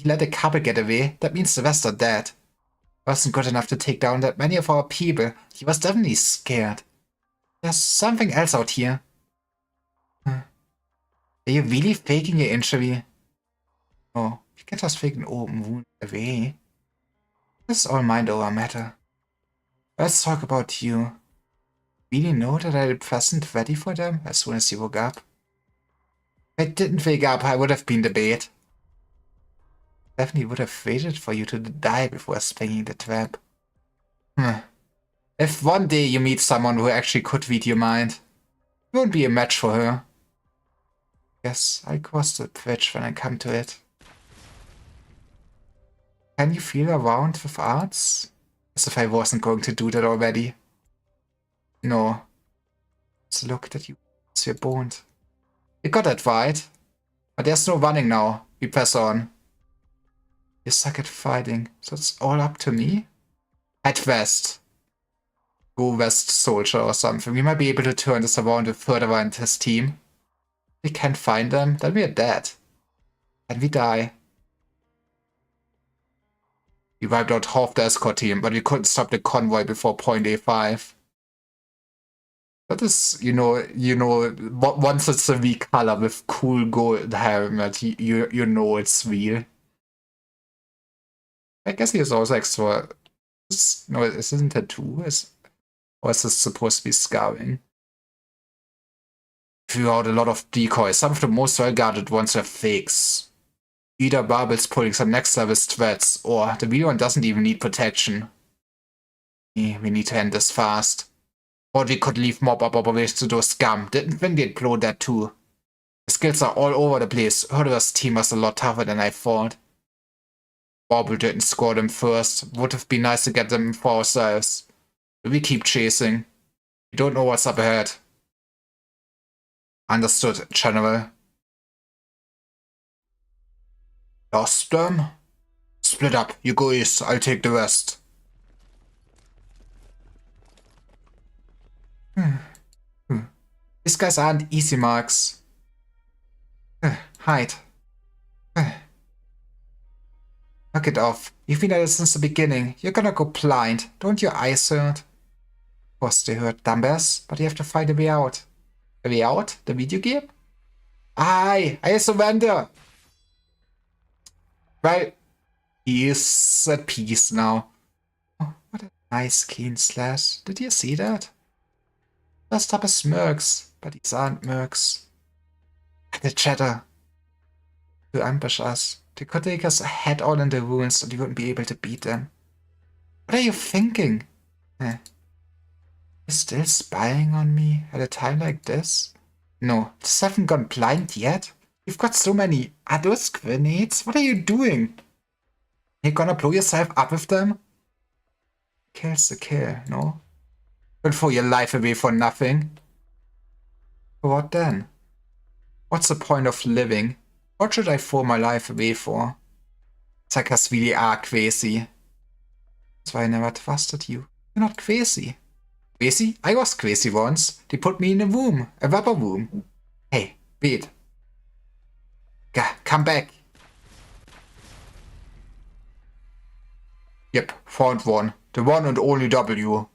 let a couple get away. That means the rest are dead. Wasn't good enough to take down that many of our people. He was definitely scared. There's something else out here. Are you really faking your injury? Oh, you can just fake an open wound away. This is all mind over matter. Let's talk about you. Really know that I wasn't ready for them as soon as you woke up? If I didn't wake up, I would have been the bait. Definitely would have waited for you to die before springing the trap. If one day you meet someone who actually could read your mind, you won't be a match for her. Guess I'll cross the bridge when I come to it. Can you feel around with arts? As if I wasn't going to do that already. No. It's a look that you your boned. You got that right. But there's no running now. We press on. You suck at fighting, so it's all up to me? Head west. Go west, soldier, or something. We might be able to turn this around with Further and his team. If we can't find them, then we are dead. And we die. We wiped out half the escort team, but we couldn't stop the convoy before point A5. That is, you know, once it's a V color with cool gold helmet, you know it's real. I guess he is also extra. No, this isn't tattoo. Or is this supposed to be scarring? Threw out a lot of decoys. Some of the most well-guarded ones are fakes. Either Babel's pulling some next-level threats, or the real one doesn't even need protection. We need to end this fast. Or we could leave mob operations to those scum. Didn't think they'd blow that too. The skills are all over the place. Hurler's team was a lot tougher than I thought. Babel didn't score them first. Would have been nice to get them for ourselves. But we keep chasing. We don't know what's up ahead. Understood, General. Lost them? Split up. You go east. I'll take the rest. These guys aren't easy marks. Hide. knock it off. You've been at it since the beginning. You're gonna go blind. Don't your eyes hurt? Of course they hurt, dumbass, but you have to find a way out. A way out? The video game? I surrender! Well, he is at peace now. Oh, what a nice clean slash. Did you see that? Dressed up as Mercs, but these aren't Mercs. The chatter. To ambush us. They could take us head on in the ruins and you wouldn't be able to beat them. What are you thinking? You're still spying on me at a time like this? No, just haven't gone blind yet. You've got so many ADOS grenades. What are you doing? You're gonna blow yourself up with them? Kill's a kill, no? Don't throw your life away for nothing. What then? What's the point of living? What should I throw my life away for? Suckers really are crazy. That's why I never trusted you. You're not crazy. Crazy? I was crazy once. They put me in a room. A rubber room. Hey, wait. Come back. Yep, found one. The one and only W.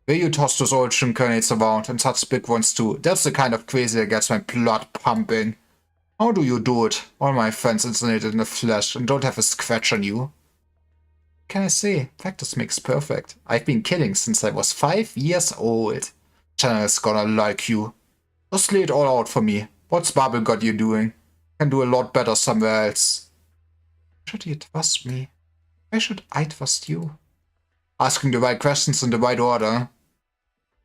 Where you toss those old shin grenades around, and such big ones too. That's the kind of crazy that gets my blood pumping. How do you do it? All my friends incinerated in the flesh and don't have a scratch on you. Can I say? Practice makes perfect. I've been killing since I was 5 years old. Channel is gonna like you. Just lay it all out for me. What's Bubble got you doing? Can do a lot better somewhere else. Should you trust me? Why should I trust you? Asking the right questions in the right order.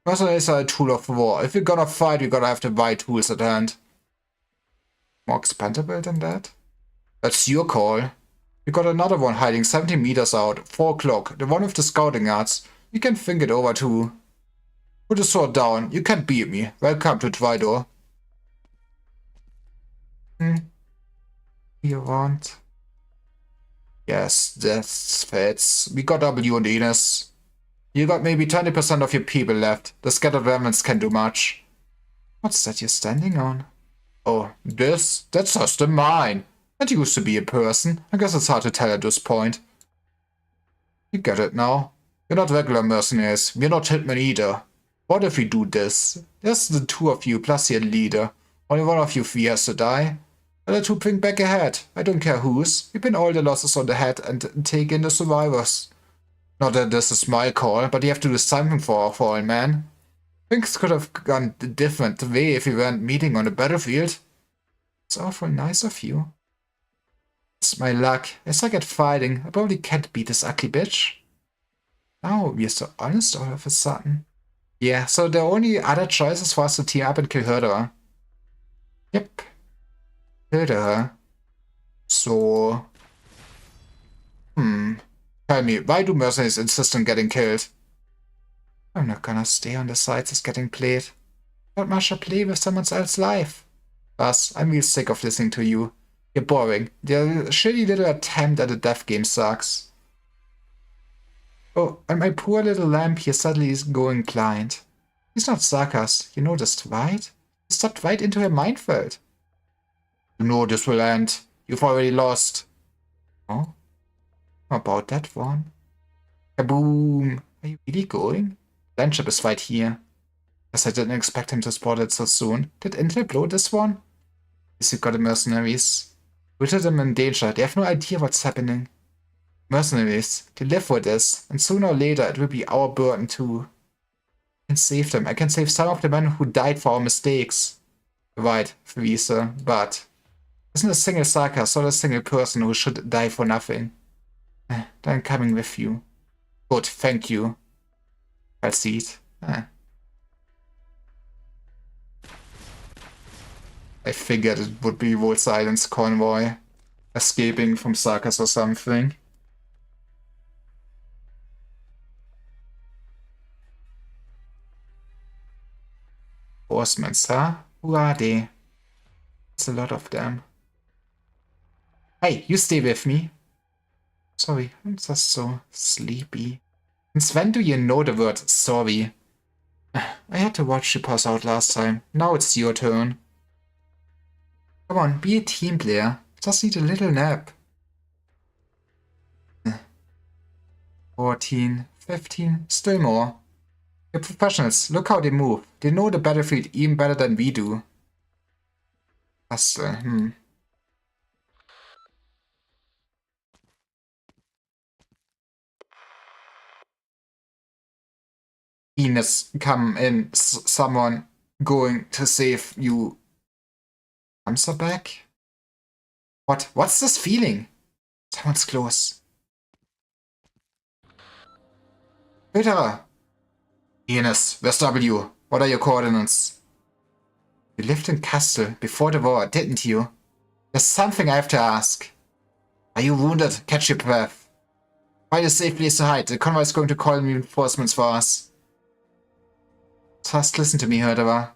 Mercenaries are a tool of war. If you're gonna fight, you're gonna have the right tools at hand. More expendable than that? That's your call. We got another one hiding 70 meters out, 4 o'clock, the one with the scouting yards. You can think it over too. Put the sword down, you can't beat me. Welcome to Tridor. You want? Yes, that fits. We got W and Enos. You got maybe 20% of your people left. The scattered remnants can do much. What's that you're standing on? Oh, this? That's just a mine. That used to be a person. I guess it's hard to tell at this point. You get it now. You're not regular mercenaries. We're not hitmen either. What if we do this? There's the 2 of you plus your leader. Only one of you 3 has to die. Other 2 think back ahead. I don't care whose. We pin all the losses on the head and take in the survivors. Not that this is my call, but you have to do something for our fallen man. Things could have gone a different way if we weren't meeting on the battlefield. It's awful nice of you. It's my luck. I suck at fighting. I probably can't beat this ugly bitch. Now we're so honest all of a sudden. Yeah, so the only other choice is for us to team up and kill Herderer. Yep. Herderer. So... Tell me, why do mercenaries insist on getting killed? I'm not gonna stay on the sides as getting played. Not much to play with someone else's life. Plus, I'm real sick of listening to you. You're boring. Your shitty little attempt at a death game sucks. Oh, and my poor little lamb here suddenly is going blind. He's not Sarkas, you noticed, right? He stepped right into her minefield. You know this will end. You've already lost. Oh? How about that one? Kaboom! Are you really going? Landship is right here. Guess I didn't expect him to spot it so soon. Did Intel blow this one? Yes, you got the mercenaries. We put them in danger. They have no idea what's happening. Mercenaries, they live for this, and sooner or later it will be our burden too. I can save them. I can save some of the men who died for our mistakes. Right, Friese, but isn't a single Sarkas or a single person who should die for nothing? Then I'm coming with you. Good, thank you. I'll see it. I figured it would be Volt Silence Convoy. Escaping from Sarkas or something. Horsemen, huh? Who are they? It's a lot of them. Hey, you stay with me. Sorry, I'm just so sleepy. Since when do you know the word sorry? I had to watch you pass out last time. Now it's your turn. Come on, be a team player. Just need a little nap. 14, 15, still more. They're professionals. Look how they move. They know the battlefield even better than we do. Hustle, Ines, come in. Someone going to save you. Arms are back? What? What's this feeling? Someone's close. Peter! Ines, where's W? What are your coordinates? You lived in Castle before the war, didn't you? There's something I have to ask. Are you wounded? Catch your breath. Find a safe place to hide. The convoy is going to call reinforcements for us. Just listen to me, Hörderer.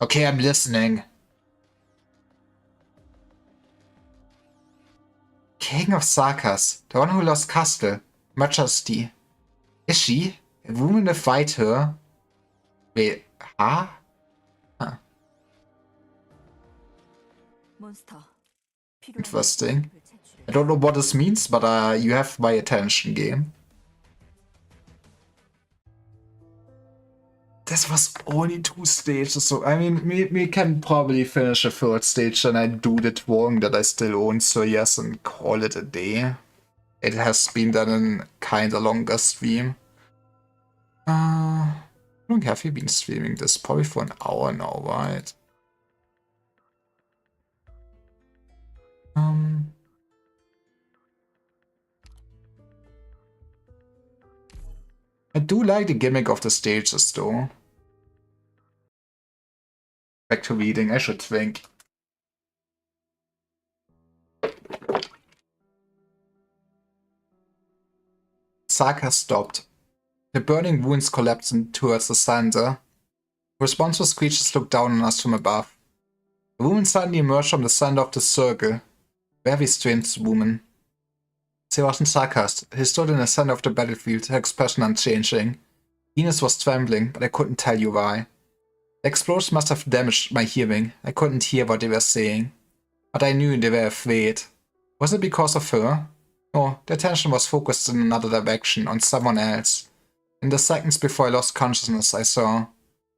Okay, I'm listening. King of Sarkas, the one who lost Castle, Majesty. Is she? A woman to fight her? Wait, huh? Interesting. I don't know what this means, but you have my attention, game. This was only 2 stages, so I mean, we can probably finish a 3rd stage and I do it wrong that I still own so yes and call it a day. It has been done in kinda longer stream. How long have you been streaming this? Probably for an hour now, right? I do like the gimmick of the stages though. Back to reading, I should think. Sarkas stopped. The burning wounds collapsed towards the center. Responseless creatures looked down on us from above. The woman suddenly emerged from the center of the circle. Very strange woman. She wasn't Sarkas. He stood in the center of the battlefield, her expression unchanging. Ines was trembling, but I couldn't tell you why. The explosion must have damaged my hearing. I couldn't hear what they were saying. But I knew they were afraid. Was it because of her? No, their attention was focused in another direction, on someone else. In the seconds before I lost consciousness, I saw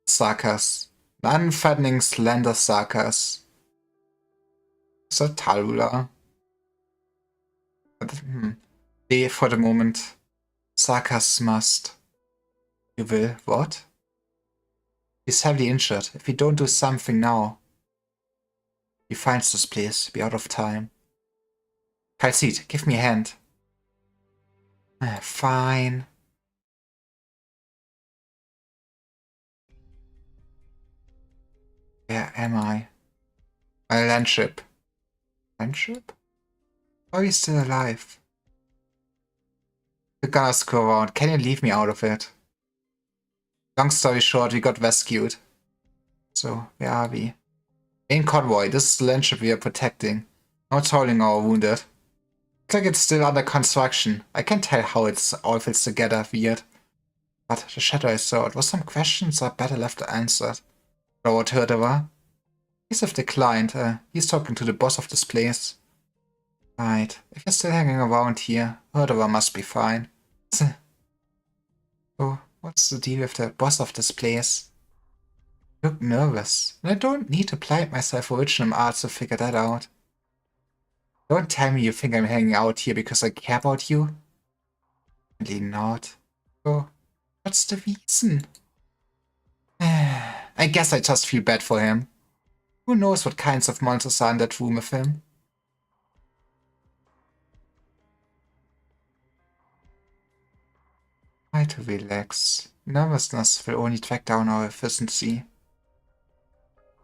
Sarkas. An unfattening, slender Sarkas. Is that Talula? D for the moment. Sarkas must. You will? What? He's heavily injured. If we don't do something now, he finds this place. Be out of time. Kalsit, give me a hand. Fine. Where am I? My landship. Landship? Are we still alive? We're gonna screw around. Can you leave me out of it? Long story short, we got rescued. So, where are we? Main convoy. This is the landship we are protecting. No tolling our wounded. Looks like it's still under construction. I can't tell how it's all fits together. Weird. But the shadow I saw, it was some questions are better left unanswered. Lord Hörderer. He's have declined. He's talking to the boss of this place. Right. If you're still hanging around here, Hörderer must be fine. Oh, what's the deal with the boss of this place? You look nervous. And I don't need to apply myself original art to figure that out. Don't tell me you think I'm hanging out here because I care about you. Really not. So, what's the reason? I guess I just feel bad for him. Who knows what kinds of monsters are in that room with him? Try to relax. Nervousness will only drag down our efficiency.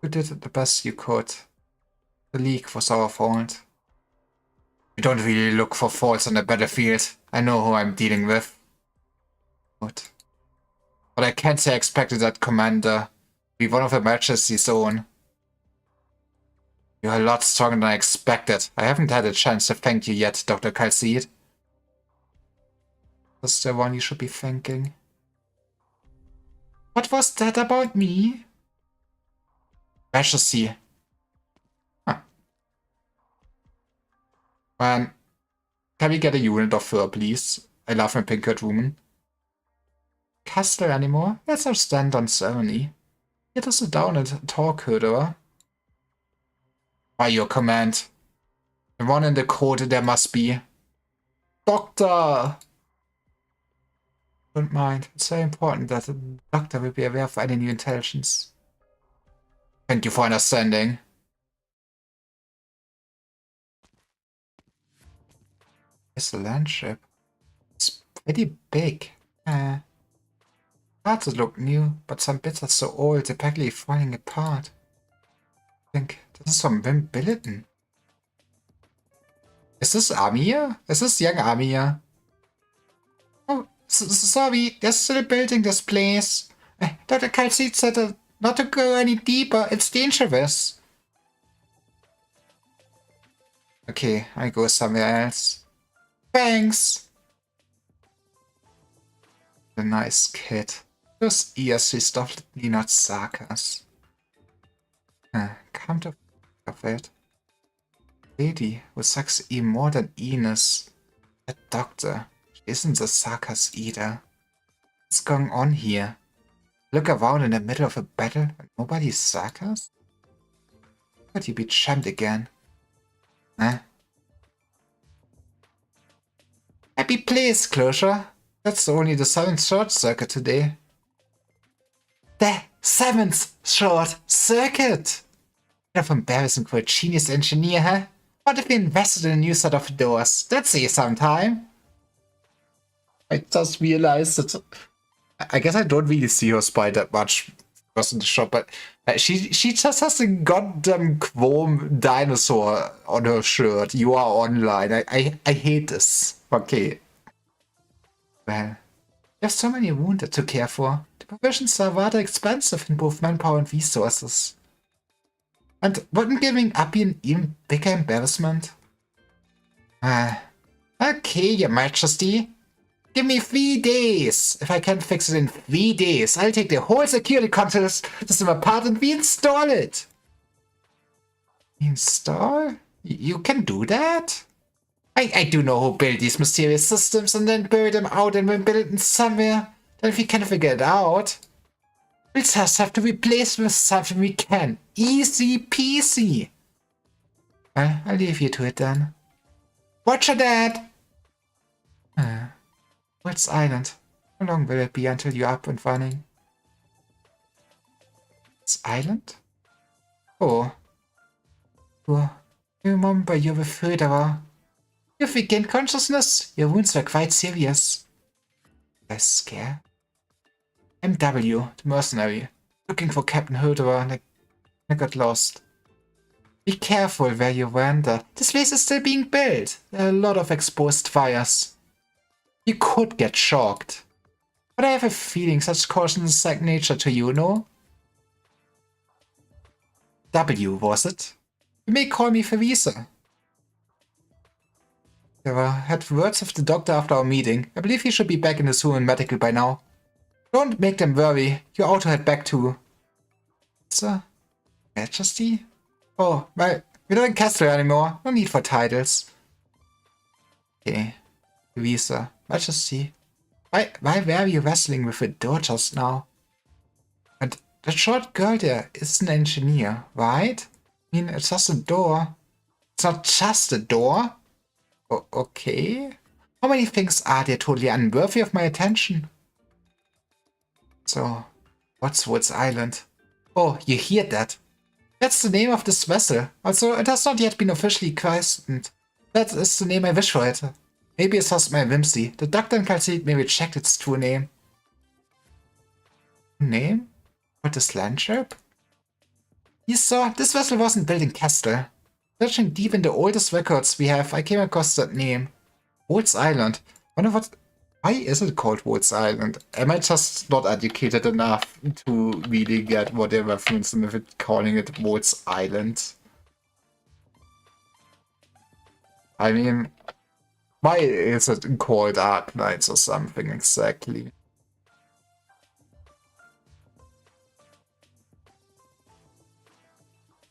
You did the best you could. The leak was our fault. We don't really look for faults on the battlefield. I know who I'm dealing with. Good. But I can't say I expected that commander to be one of Her Majesty's own. You're a lot stronger than I expected. I haven't had a chance to thank you yet, Dr. Kalsid. That's the one you should be thanking. What was that about me? Majesty. Huh. Can we get a unit of her, please? I love my pink haired woman. Castle anymore? Let's have stand on ceremony. Let us sit down and talk, Höderer. By your command. The one in the court there must be. Doctor! Don't mind. It's very important that the doctor will be aware of any new intelligence. Thank you for understanding. It's a land ship. It's pretty big. Parts look new, but some bits are so old they're practically falling apart. I think this is from Wim Billeton. Is this Amir? Is this young Amir? Oh, sorry, they're still building this place. Dr. Kalsit said not to go any deeper, it's dangerous. Okay, I go somewhere else. Thanks! A nice kid. Those ears is definitely not Sakas. Come to think of it. Lady who sucks even more than Ines. That doctor. She isn't the Sakas either. What's going on here? Look around in the middle of a battle and nobody's Sakas? Could you be chammed again? Happy place, closure. That's only the 7th short circuit today. The 7th short circuit! Kind of embarrassing for a genius engineer, huh? What if we invested in a new set of doors? That'd save some time. I just realized that I guess I don't really see her spy that much in the shop, but she just has a goddamn chrome dinosaur on her shirt. You are online. I hate this. Okay. Well, there's so many wounded to care for. The provisions are rather expensive in both manpower and resources. And wouldn't giving up be an even bigger embarrassment? Okay, Your Majesty. Give me 3 days. If I can't fix it in 3 days, I'll take the whole security control system apart and reinstall it. Install? You can do that? I do know who built these mysterious systems and then bury them out and then build them somewhere. Then if we can figure it out, we'll just have to replace them with something we can. Easy peasy. Well, I'll leave you to it then. Watch your dad! What's Island? How long will it be until you're up and running? It's Island? Oh. You remember you're the Föderer. You've regained consciousness. Your wounds were quite serious. I scare? I'm W, the mercenary, looking for Captain Höderer and I got lost. Be careful where you wander. This place is still being built. There are a lot of exposed fires. You could get shocked. But I have a feeling such caution is second nature to you, no? W, was it? You may call me Theresa. I had words with the doctor after our meeting. I believe he should be back in the zoo and medical by now. Don't make them worry. You ought to head back to... Sir? Majesty? Oh, well, we're not in Castle anymore. No need for titles. Okay. Theresa. Majesty. Why were you wrestling with a door just now? And the short girl there is an engineer, right? I mean, it's just a door. It's not just a door. Okay. How many things are there totally unworthy of my attention? So, what's Woods Island? Oh, you hear that? That's the name of this vessel. Also, it has not yet been officially christened. That is the name I wish for it. Maybe it's just my whimsy. The doctor in Kalsit may reject its true name. Name? For this land ship? You saw, this vessel wasn't built in Castle. Searching deep in the oldest records we have, I came across that name. Woods Island. Wonder what... Why is it called Woods Island? Am I just not educated enough to really get what they're referencing with it, calling it Woods Island? I mean, why is it called Darknights or something exactly?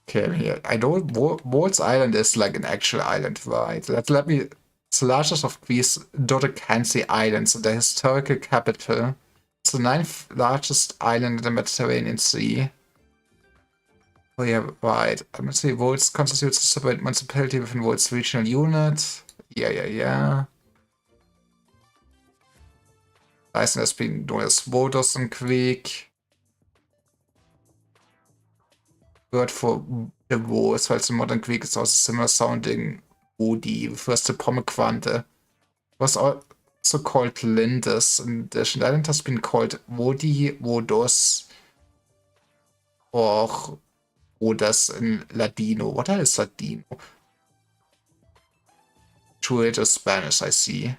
Okay, I know Woods Island is like an actual island, right? Let me It's the largest of these Dodecanese islands and the historical capital. It's the 9th largest island in the Mediterranean Sea. Oh yeah, right. Administrative votes constitutes a separate municipality within Volt's regional unit. Yeah. Leistung has been known as Vodos im Krieg. Word for the Wars, while the modern Greek is also similar sounding Wodi, refers to Pommequante. It was also called Lindis. In addition, the island has been called Wodi, Wodos, or Wodas in Ladino. What is Ladino? True, it is Spanish, I see.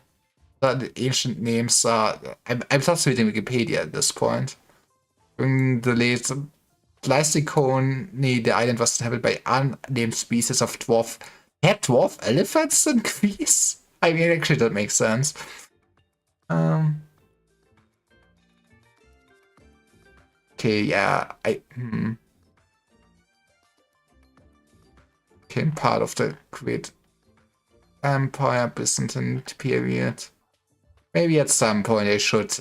The ancient names are... I'm just reading Wikipedia at this point. In the late Pleistocene, the island was inhabited by unnamed species of dwarf... Had dwarf elephants in Greece? I mean, actually, that makes sense. Okay, yeah, Became part of the Great Empire Byzantine period. Maybe at some point I should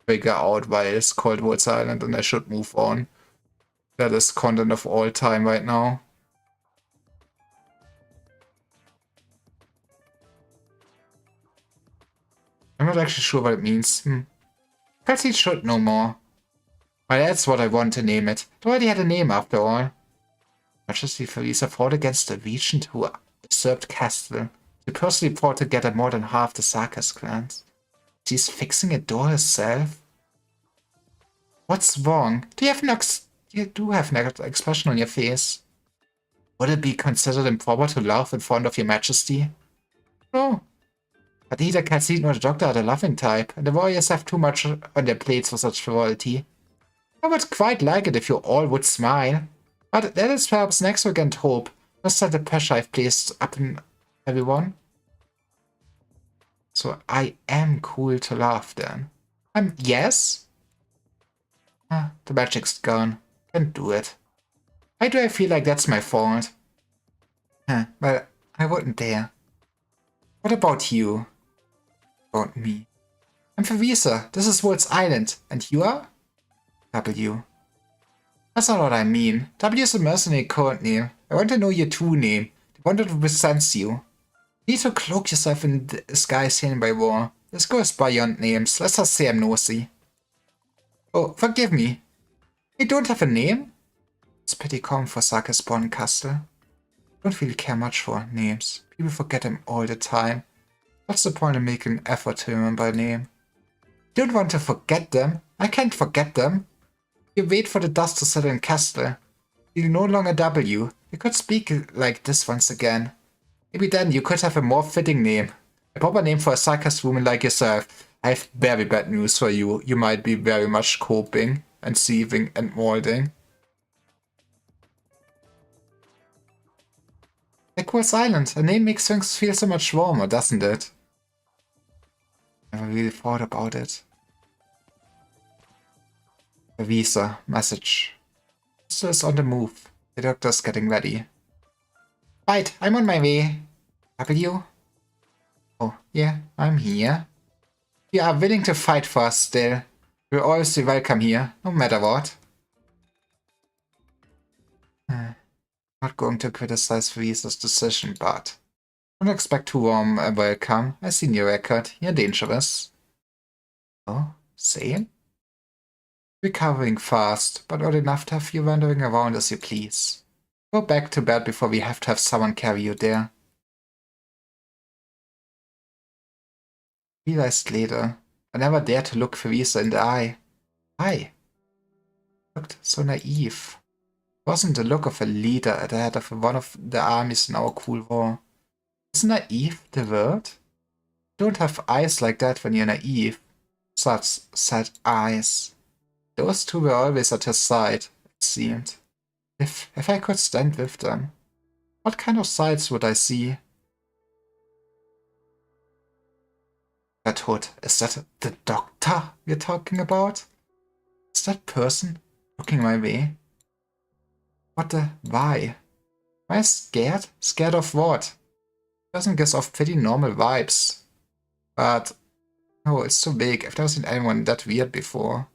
figure out why it's called Woods Island and I should move on. That is content of all time right now. I'm not actually sure what it means. Kelsey should know more. Well, that's what I want to name it. It already had a name after all. Majesty Felisa fought against the regent who usurped Castle. She personally fought to gather more than half the Sarkas clans. She's fixing a door herself? What's wrong? You do have an expression on your face. Would it be considered improper to laugh in front of your majesty? No. But neither Calcid nor the doctor are the laughing type, and the warriors have too much on their plates for such frivolity. I would quite like it if you all would smile. But that is perhaps an extravagant hope, just like the pressure I've placed upon everyone. So I am cool to laugh then. Yes? The magic's gone. Can't do it. Why do I feel like that's my fault? Well, I wouldn't dare. What about you? About me? I'm Favisa. This is Woods Island. And you are? W. That's not what I mean. W is a mercenary code name. I want to know your true name. The one that represents you. You need to cloak yourself in disguise hidden by war. This goes beyond names. Let's just say I'm nosy. Oh, forgive me. You don't have a name? It's pretty common for Sarkas-born Castle. I don't really care much for names. People forget them all the time. What's the point of making an effort to remember a name? You don't want to forget them. I can't forget them. You wait for the dust to settle in Castle. You're no longer W. You could speak like this once again. Maybe then you could have a more fitting name. A proper name for a Sarkas woman like yourself. I have very bad news for you. You might be very much coping and sieving and molding. Equals Island. A name makes things feel so much warmer, doesn't it? Never really thought about it. A visa. Message. Still is on the move. The doctor's getting ready. Right, I'm on my way. W? Oh, yeah, I'm here. You are willing to fight for us still. You're always welcome here, no matter what. Not going to criticize Visa's decision, but don't expect too warm a welcome. I've seen your record. You're dangerous. Oh, sane? Recovering fast, but not enough to have you wandering around as you please. Go back to bed before we have to have someone carry you there. Realized later, I never dared to look Theresa in the eye. Why? Looked so naive. It wasn't the look of a leader at the head of one of the armies in our cool war. Is naive the word? You don't have eyes like that when you're naive. Such sad eyes. Those two were always at his side, it seemed. If I could stand with them, what kind of sights would I see? That hood, is that the doctor we're talking about? Is that person looking my way? What the... why? Am I scared? Scared of what? Doesn't give off pretty normal vibes. But, no, it's too big. I've never seen anyone that weird before.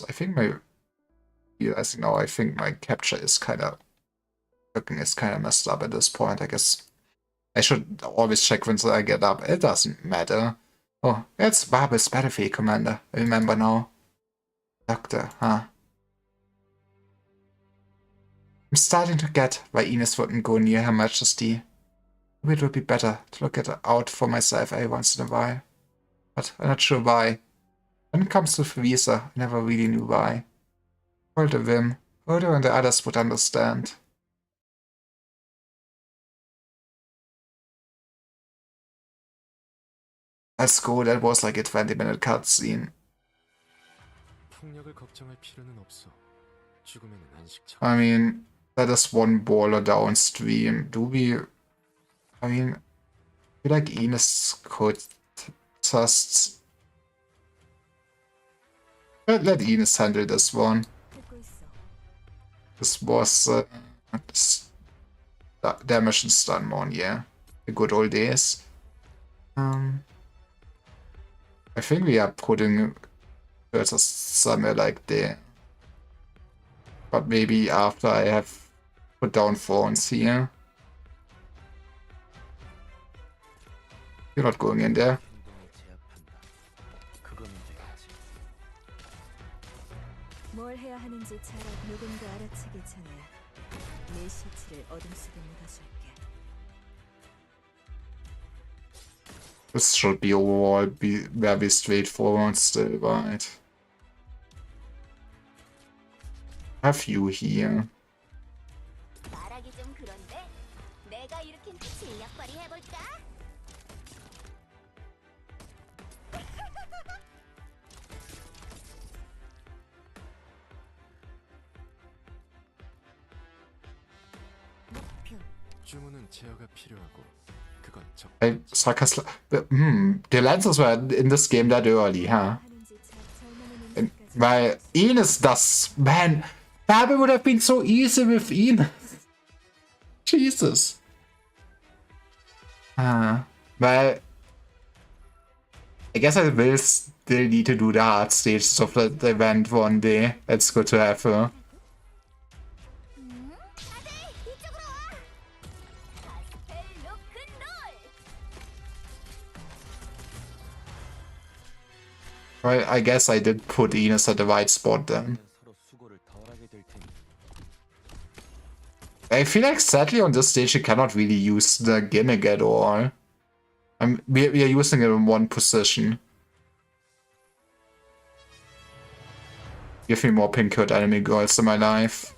I think I think my capture is kind of, looking is kind of messed up at this point. I guess I should always check once I get up. It doesn't matter. Oh, it's Barbel's battlefield commander. I remember now. Doctor, huh? I'm starting to get why Ines wouldn't go near Her Majesty. Maybe it would be better to look out for myself every once in a while. But I'm not sure why. When it comes to Visa, I never really knew why. Hold a whim. Odo and the others would understand. Let's go, that was like a 20-minute cutscene. I mean, that is one baller downstream. Do we... I mean, I feel like Ines could just... Let Ines handle this one. This was damage and stun one, yeah. The good old days. I think we are putting versus somewhere like there. But maybe after I have put down phones here. You're not going in there. This should be overall very straightforward still, right? Have you here? The lenses were in this game that early, huh? Weil Ines das, man, Barbel would have been so easy with Ines. Jesus. Weil I guess I will still need to do the hard stages of the event one day. It's good to have her. Well, I guess I did put Ines at the right spot then. I feel like sadly on this stage you cannot really use the gimmick at all. We are using it in one position. Give me more pink haired enemy girls in my life.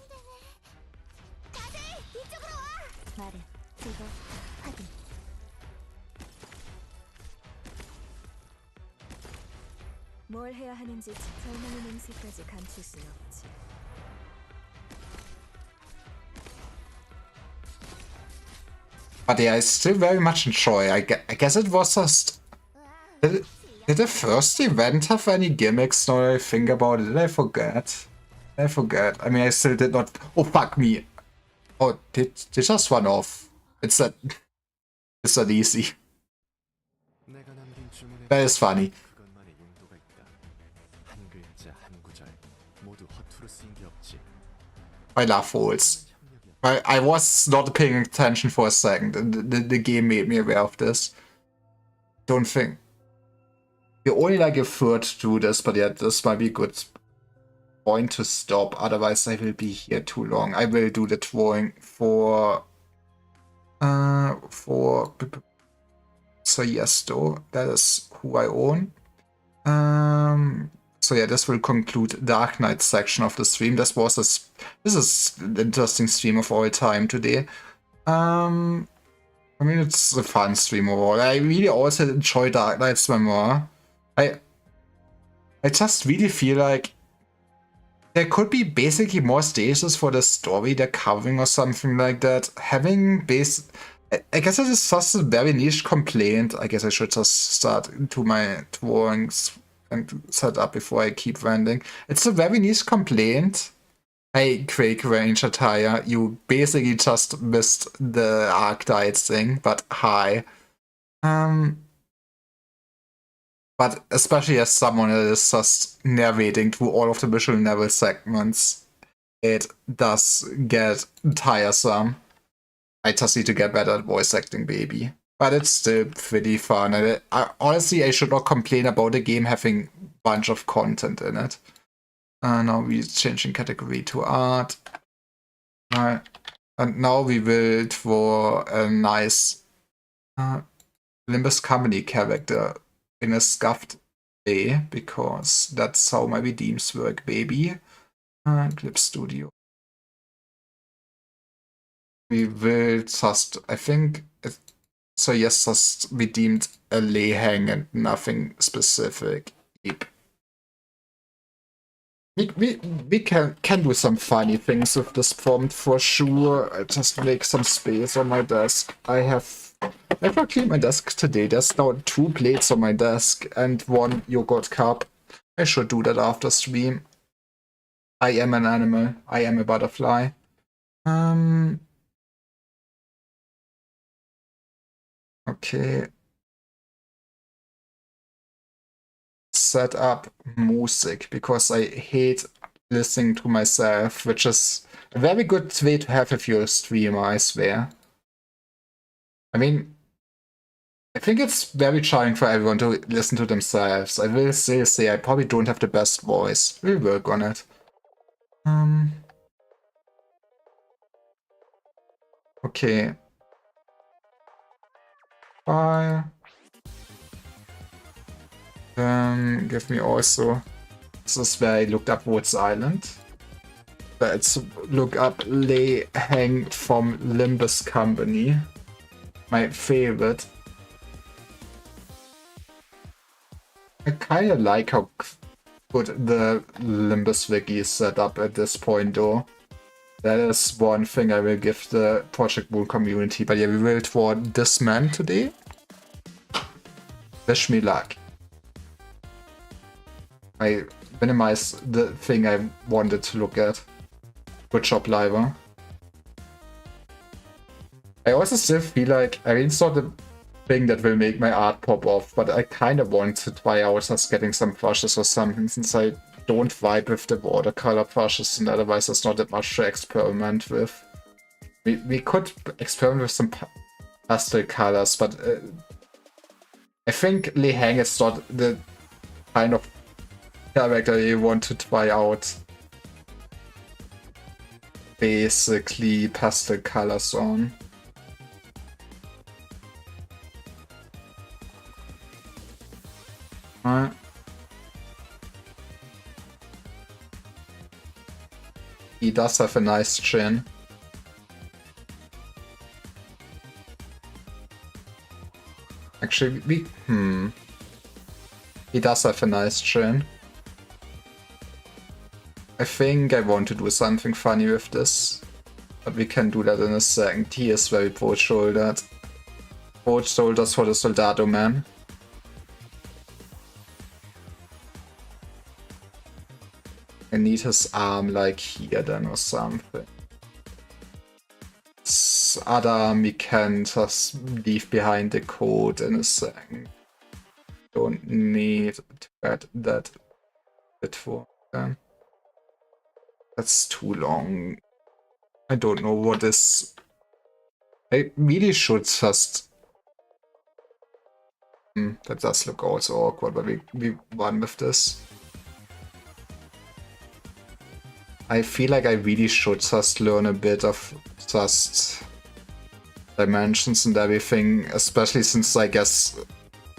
But yeah, I still very much enjoy. I guess it was just... Did the first event have any gimmicks now that I think about it? Did I forget? I forget. I mean, I still did not... Oh, fuck me. Oh, did just run off. It's that easy. That is funny. I love holes. I was not paying attention for a second. The game made me aware of this. Don't think. You're only like a third to this, but yeah, this might be a good point to stop. Otherwise, I will be here too long. I will do the drawing for so yes, though that is who I own. So yeah, this will conclude Darknights section of the stream. This is an interesting stream of all time today. I mean, it's a fun stream overall. I really also enjoy Darknights memoir. I just really feel like there could be basically more stages for the story they're covering or something like that. Having I guess it is just a very niche complaint. I guess I should just start into my drawings and set up before I keep rendering. It's a very niche complaint Hey, Quake Range attire, you basically just missed the Darknights thing, but hi. But especially as someone that is just narrating through all of the visual novel segments, it does get tiresome. I just need to get better at voice acting, baby. But it's still pretty fun. And honestly, I should not complain about the game having a bunch of content in it. Now we're changing category to art. Right. And now we will draw a nice Limbus Company character in a scuffed way, because that's how my redeems work, baby. Clip Studio. We will just, I think, so yes, just redeemed a lay hang and nothing specific. Yep. We can do some funny things with this prompt for sure. I just make some space on my desk. I've cleaned my desk today. There's now 2 plates on my desk and 1 yogurt cup. I should do that after stream. I am an animal. I am a butterfly. Okay. Set up music, because I hate listening to myself, which is a very good way to have if you're a streamer, I swear. I mean, I think it's very trying for everyone to listen to themselves. I will still say I probably don't have the best voice. We'll work on it. Okay. File. Give me also. This is where I looked up Woods Island. Let's look up Lay Hang from Limbus Company. My favorite. I kinda like how good the Limbus wiki is set up at this point, though. That is one thing I will give the Project Moon community. But yeah, we will draw this man today. Wish me luck. I minimized the thing I wanted to look at. Good job, Liver. I also still feel like, I mean, it's not the thing that will make my art pop off, but I kind of want to try out just getting some brushes or something, since I don't vibe with the watercolor brushes, and otherwise there's not that much to experiment with. We could experiment with some pastel colors, but I think Lei Hang is not the kind of character you want to try out basically pastel colors on. Alright. He does have a nice chin. Actually, he does have a nice chin. I think I want to do something funny with this, but we can do that in a second. He is very broad-shouldered. Broad shoulders for the Soldado man. I need his arm like here then or something. This other arm we can just leave behind the code in a second. Don't need to add that bit for them. That's too long. I don't know what is... I really should just... that does look also awkward, but we run with this. I feel like I really should just learn a bit of just dimensions and everything, especially since I guess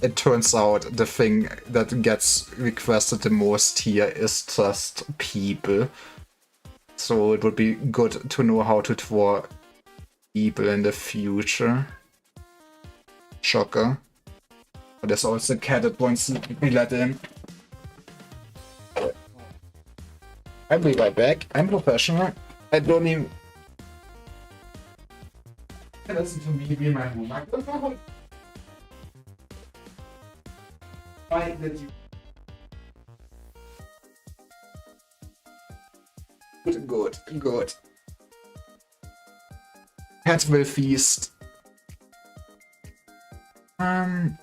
it turns out the thing that gets requested the most here is just people. So it would be good to know how to draw people in the future. Shocker. But there's also a cat that wants to be let in. I'll be right back. I'm professional. I don't even... Listen to me be in my room. Why did you... Good, good. Head will feast. Then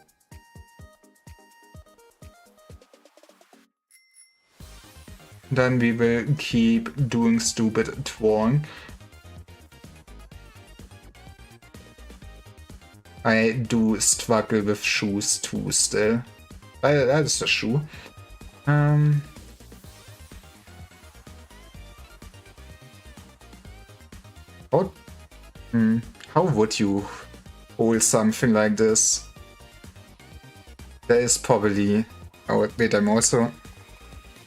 we will keep doing stupid twang. I do struggle with shoes too still. That is a shoe. How would you hold something like this? There is probably... Oh, wait, I'm also...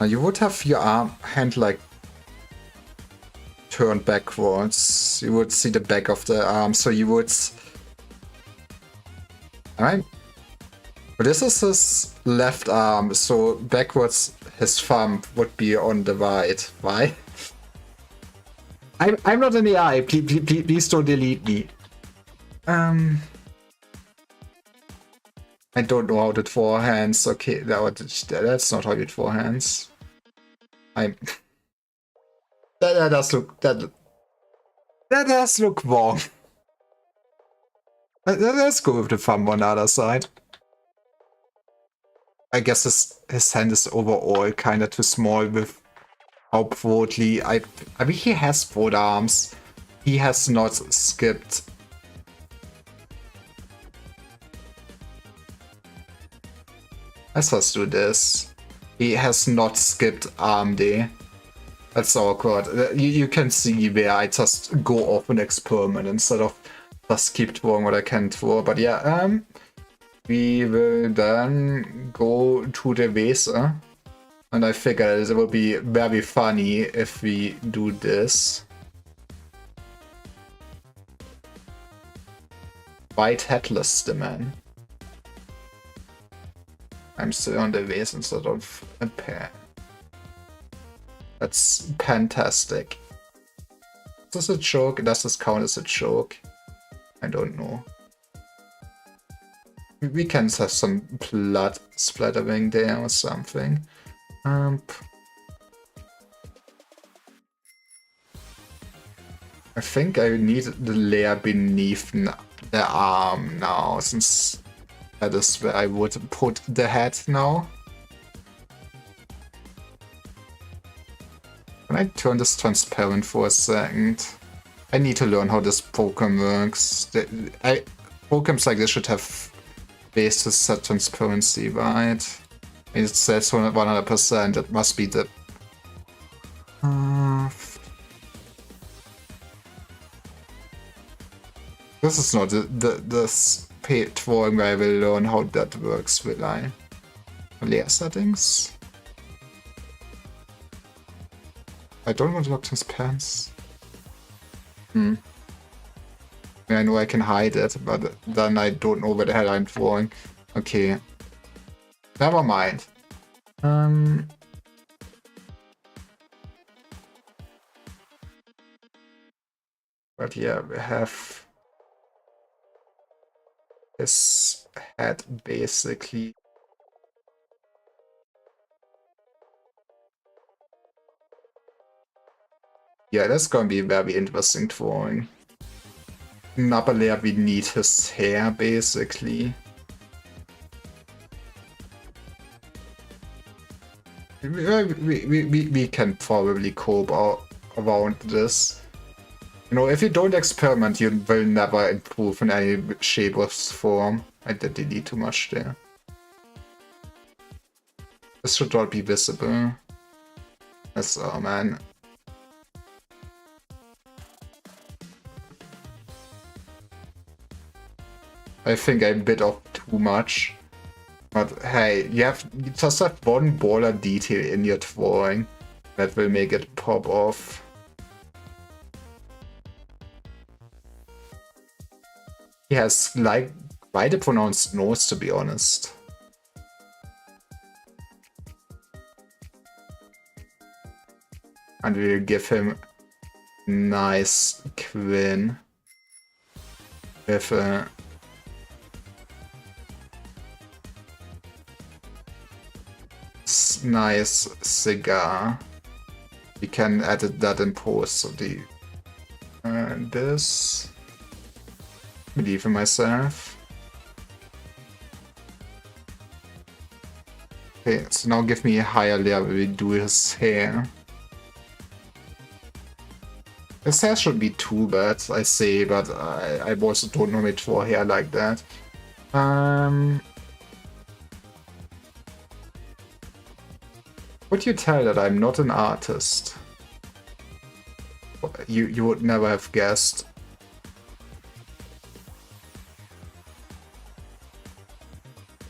You would have your hand like turned backwards. You would see the back of the arm, so you would... Alright. But this is his left arm, so backwards his thumb would be on the right. Why? I'm not an AI. Please don't delete me. I don't know how to draw hands. Okay, that's not how you draw hands. That does look wrong. Let's go with the thumb on the other side. I guess his hand is overall kind of too small with how broadly I mean, he has broad arms. He has not skipped. Let's just do this. He has not skipped arm day. That's awkward. You can see where I just go off an experiment instead of just keep drawing what I can draw. But yeah, we will then go to the Weser. And I figured it would be very funny if we do this. White headless the man. I'm still on the Weser instead of a pair. That's fantastic. Is this a joke? Does this count as a joke? I don't know. We can have some blood splattering there or something. I think I need the layer beneath the arm now, since that is where I would put the head now. Can I turn this transparent for a second? I need to learn how this program works. Programs like this should have basis set transparency, right? It says 100%. It must be the... This is not this paid drawing where I will learn how that works, will I? Layer settings? I don't want to look transparent. I know I can hide it, but then I don't know where the hell I'm drawing. Okay. Never mind. But yeah, we have his head basically. Yeah, that's gonna be a very interesting drawing. In upper layer we need his hair basically. We can probably cope around this. You know, if you don't experiment, you will never improve in any shape or form. I did delete too much there. This should all be visible. Yes, oh man. I think I bit off too much. But hey, you just have one baller detail in your drawing that will make it pop off. He has like quite a pronounced nose, to be honest. And we'll give him nice Quinn with a nice cigar. We can edit that in post. So this. Believe in myself. Okay, so now give me a higher layer where we do his hair. His hair should be too bad, I say, but I also don't know it for hair like that. Would you tell that I'm not an artist? You would never have guessed.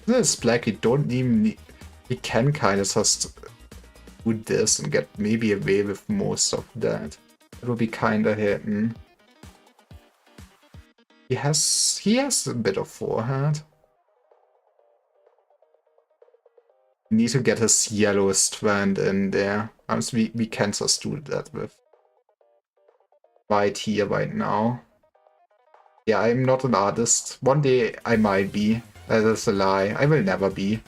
This black, you don't even need, you can kind of just do this and get maybe away with most of that. It will be kind of hidden. He has a bit of forehead. We need to get his yellow strand in there. We can just do that with white here right now. Yeah, I'm not an artist. One day I might be. That is a lie. I will never be.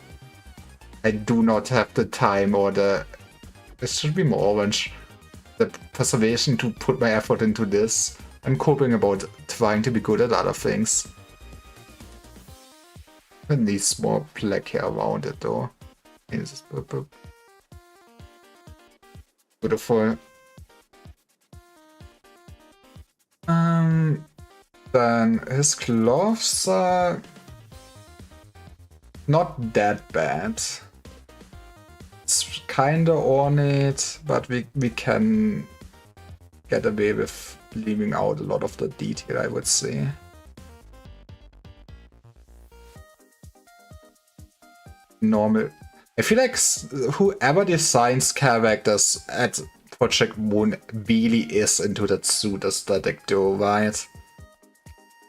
I do not have the time or the... It should be more orange. The preservation to put my effort into this. I'm coping about trying to be good at other things. It needs more black hair around it though. Beautiful. Then his gloves are not that bad. It's kinda ornate, but we can get away with leaving out a lot of the detail, I would say. Normal. I feel like whoever designs characters at Project Moon really is into that suit aesthetic though, right?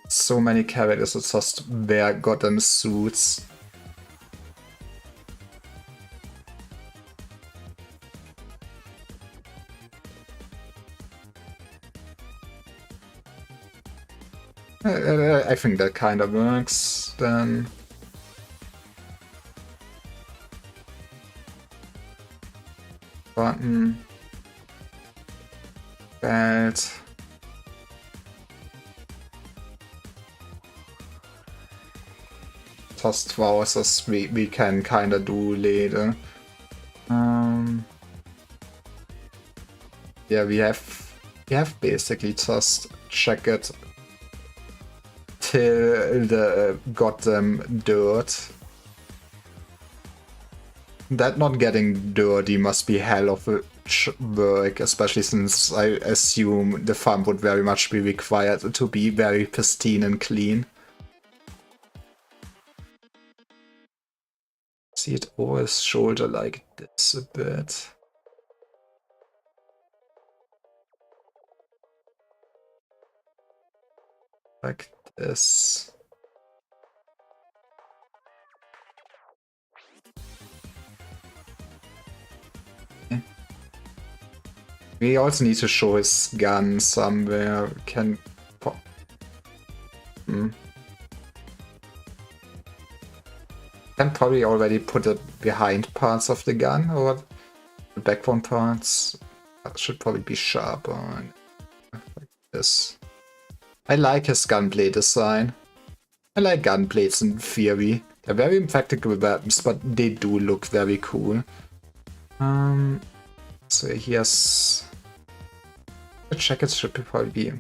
So many characters that just wear goddamn suits. I think that kind of works then. Button. Belt. Just trousers we can kinda do later. Yeah, we have basically just jacket till the goddamn dirt. That not getting dirty must be hell of a work, especially since I assume the farm would very much be required to be very pristine and clean. See it over his shoulder like this a bit. Like this. We also need to show his gun somewhere. Can pop. Can probably already put it behind parts of the gun, or the backbone parts. That should probably be sharper. Like this. I like his gunblade design. I like gunblades in theory. They're very impractical weapons, but they do look very cool. So he has... The jackets should probably be...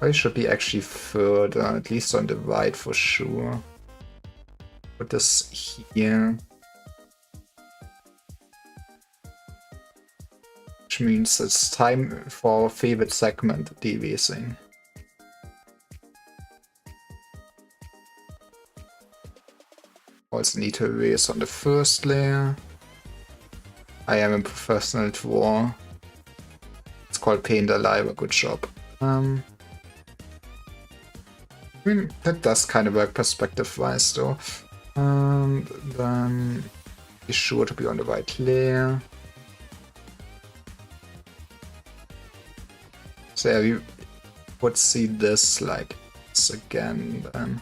Well, it should be actually further, at least on the right for sure. Put this here. Which means it's time for our favorite segment, debasing. Also need to erase on the first layer. I am a professional drawer. It's called Paint Alive, a good job. I mean, that does kind of work perspective-wise though. And then be sure to be on the right layer. So yeah, we would see this like this again then.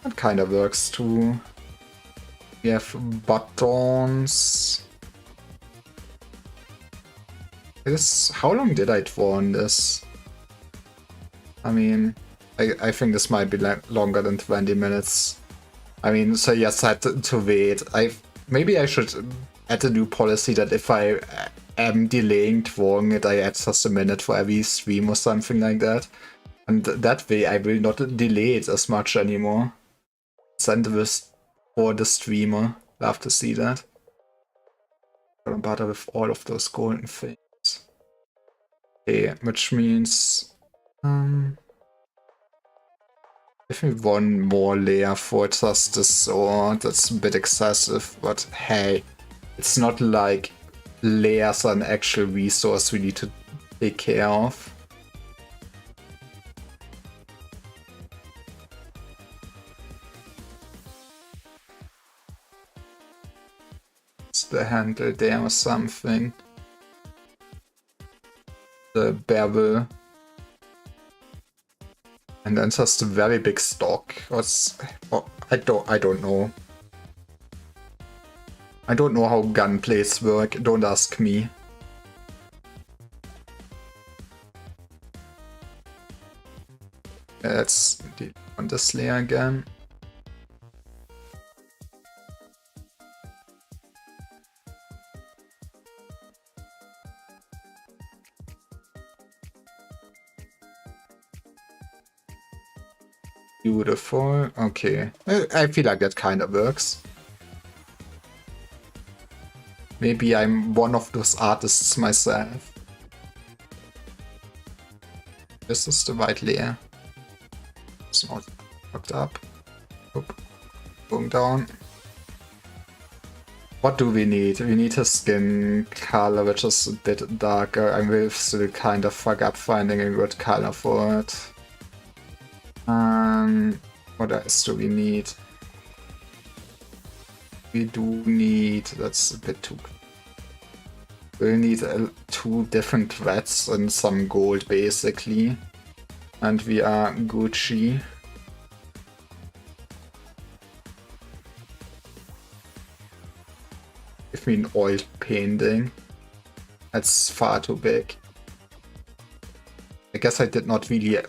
That kind of works too. We have buttons. How long did I draw on this? I mean, I think this might be longer than 20 minutes. I mean, so yes, I had to wait. Maybe I should add a new policy that if I am delaying drawing it, I add just a minute for every stream or something like that. And that way I will not delay it as much anymore. Send this for the streamer. Love to see that. I'm better with all of those golden things. Okay, which means give me one more layer for just the sword. That's a bit excessive, but hey, it's not like layers are an actual resource we need to take care of. It's the handle there or something. The bevel. And then just a very big stock. I don't know. I don't know how gun plates work, don't ask me. Let's delete on this layer again. Beautiful. Okay. I feel like that kind of works. Maybe I'm one of those artists myself. This is the right layer. It's not fucked up. Oop. Going down. What do we need? We need a skin color which is a bit darker. I will still kind of fuck up finding a good color for it. What else do we need? We do need, that's a bit too... We'll need 2 different threads and some gold basically. And we are Gucci. Give me an oil painting. That's far too big. I guess I did not really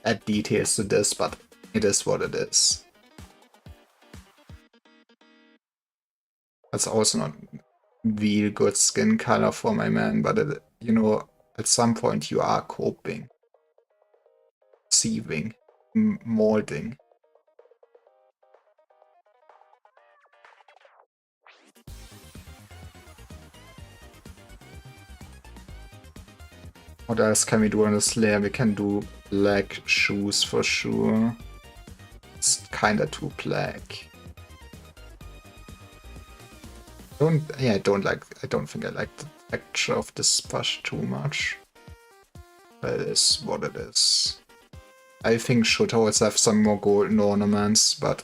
add details to this, but it is what it is. That's also not real good skin color for my man, but you know, at some point you are coping, sieving, molding. What else can we do on this layer? We can do black shoes for sure. It's kinda too black. I don't think I like the texture of this brush too much. That is what it is. I think should also have some more golden ornaments, but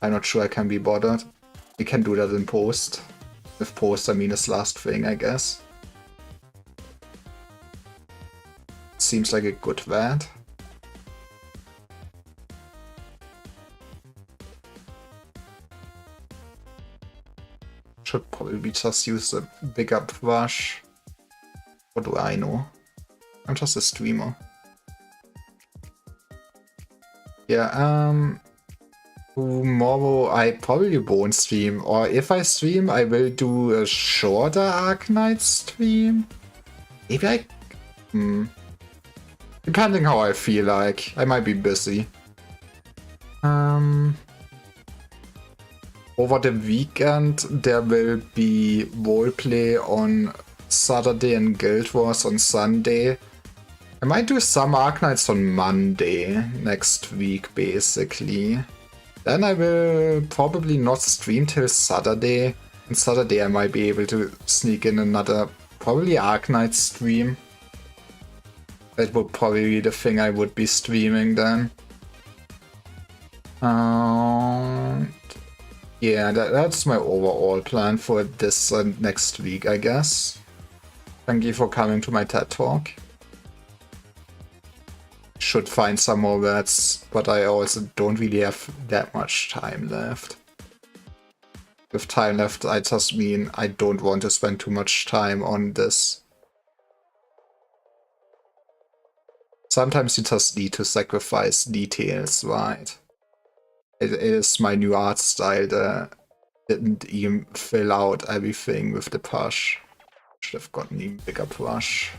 I'm not sure I can be bothered. We can do that in post. With post I mean this last thing, I guess. Seems like a good vat. Should probably just use a bigger brush. What do I know? I'm just a streamer. Yeah, tomorrow I probably won't stream, or if I stream I will do a shorter Darknights stream. Maybe I... Depending how I feel like. I might be busy. Over the weekend there will be roleplay on Saturday and Guild Wars on Sunday. I might do some Darknights on Monday next week basically. Then I will probably not stream till Saturday. On Saturday I might be able to sneak in another probably Darknights stream. That would probably be the thing I would be streaming then. Yeah, that's my overall plan for this next week, I guess. Thank you for coming to my TED Talk. Should find some more words, but I also don't really have that much time left. With time left, I just mean I don't want to spend too much time on this. Sometimes you just need to sacrifice details, right? It is my new art style that didn't even fill out everything with the brush. Should have gotten an even bigger brush.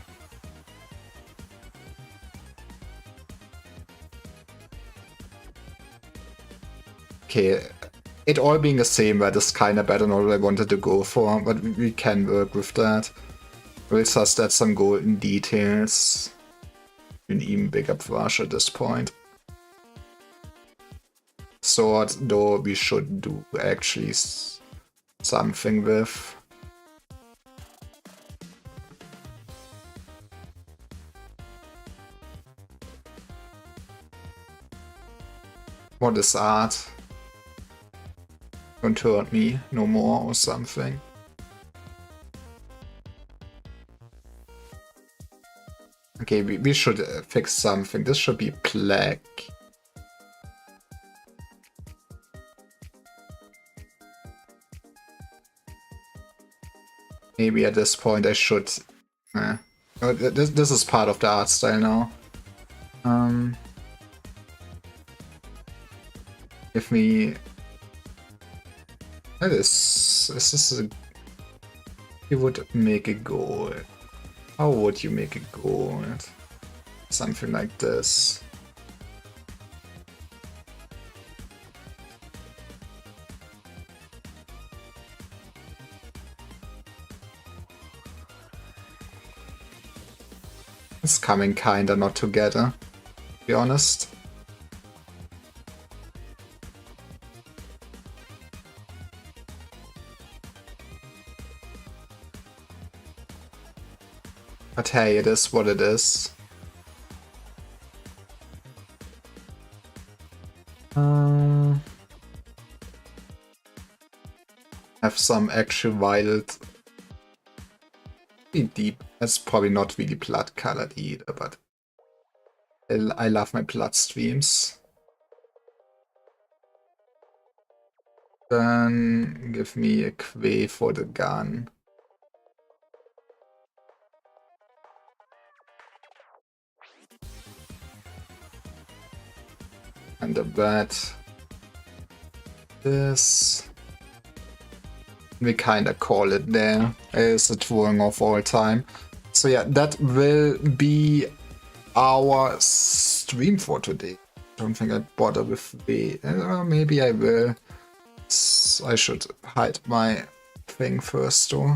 Okay, it all being the same, that is kinda better than what I wanted to go for, but we can work with that. We'll just add some golden details. An even bigger brush at this point. Sword, though, we should do actually something with. What is art? Don't hurt me no more or something. Okay, we should fix something. This should be black. Maybe at this point I should... Oh, this is part of the art style now. Give me... This is a... You would make a gold. How would you make a gold? Something like this. It's coming kinda not together, to be honest. But hey, it is what it is. Have some actual violet. Be deep. That's probably not really blood colored either, but I love my blood streams. Then give me a quay for the gun. And the bat. This. We kinda call it there. It's a drawing of all time. So yeah, that will be our stream for today. Don't think I'd bother with the... maybe I will. I should hide my thing first though.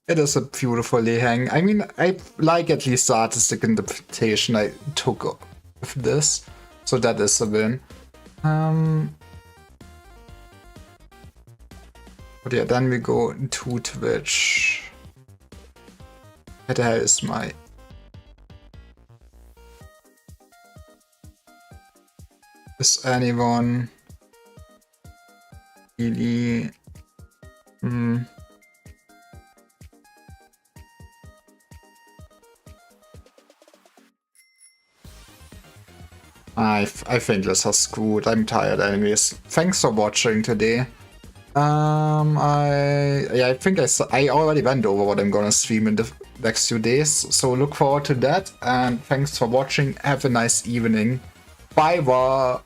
It is a beautifully hang. I mean, I like at least the artistic interpretation I took with this. So that is a win. But yeah, then we go to Twitch. What the hell is my... Is anyone really... I think this is screwed. I'm tired anyways. Thanks for watching today. I think I already went over what I'm gonna stream in the next few days, so look forward to that, and thanks for watching. Have a nice evening. Bye bye.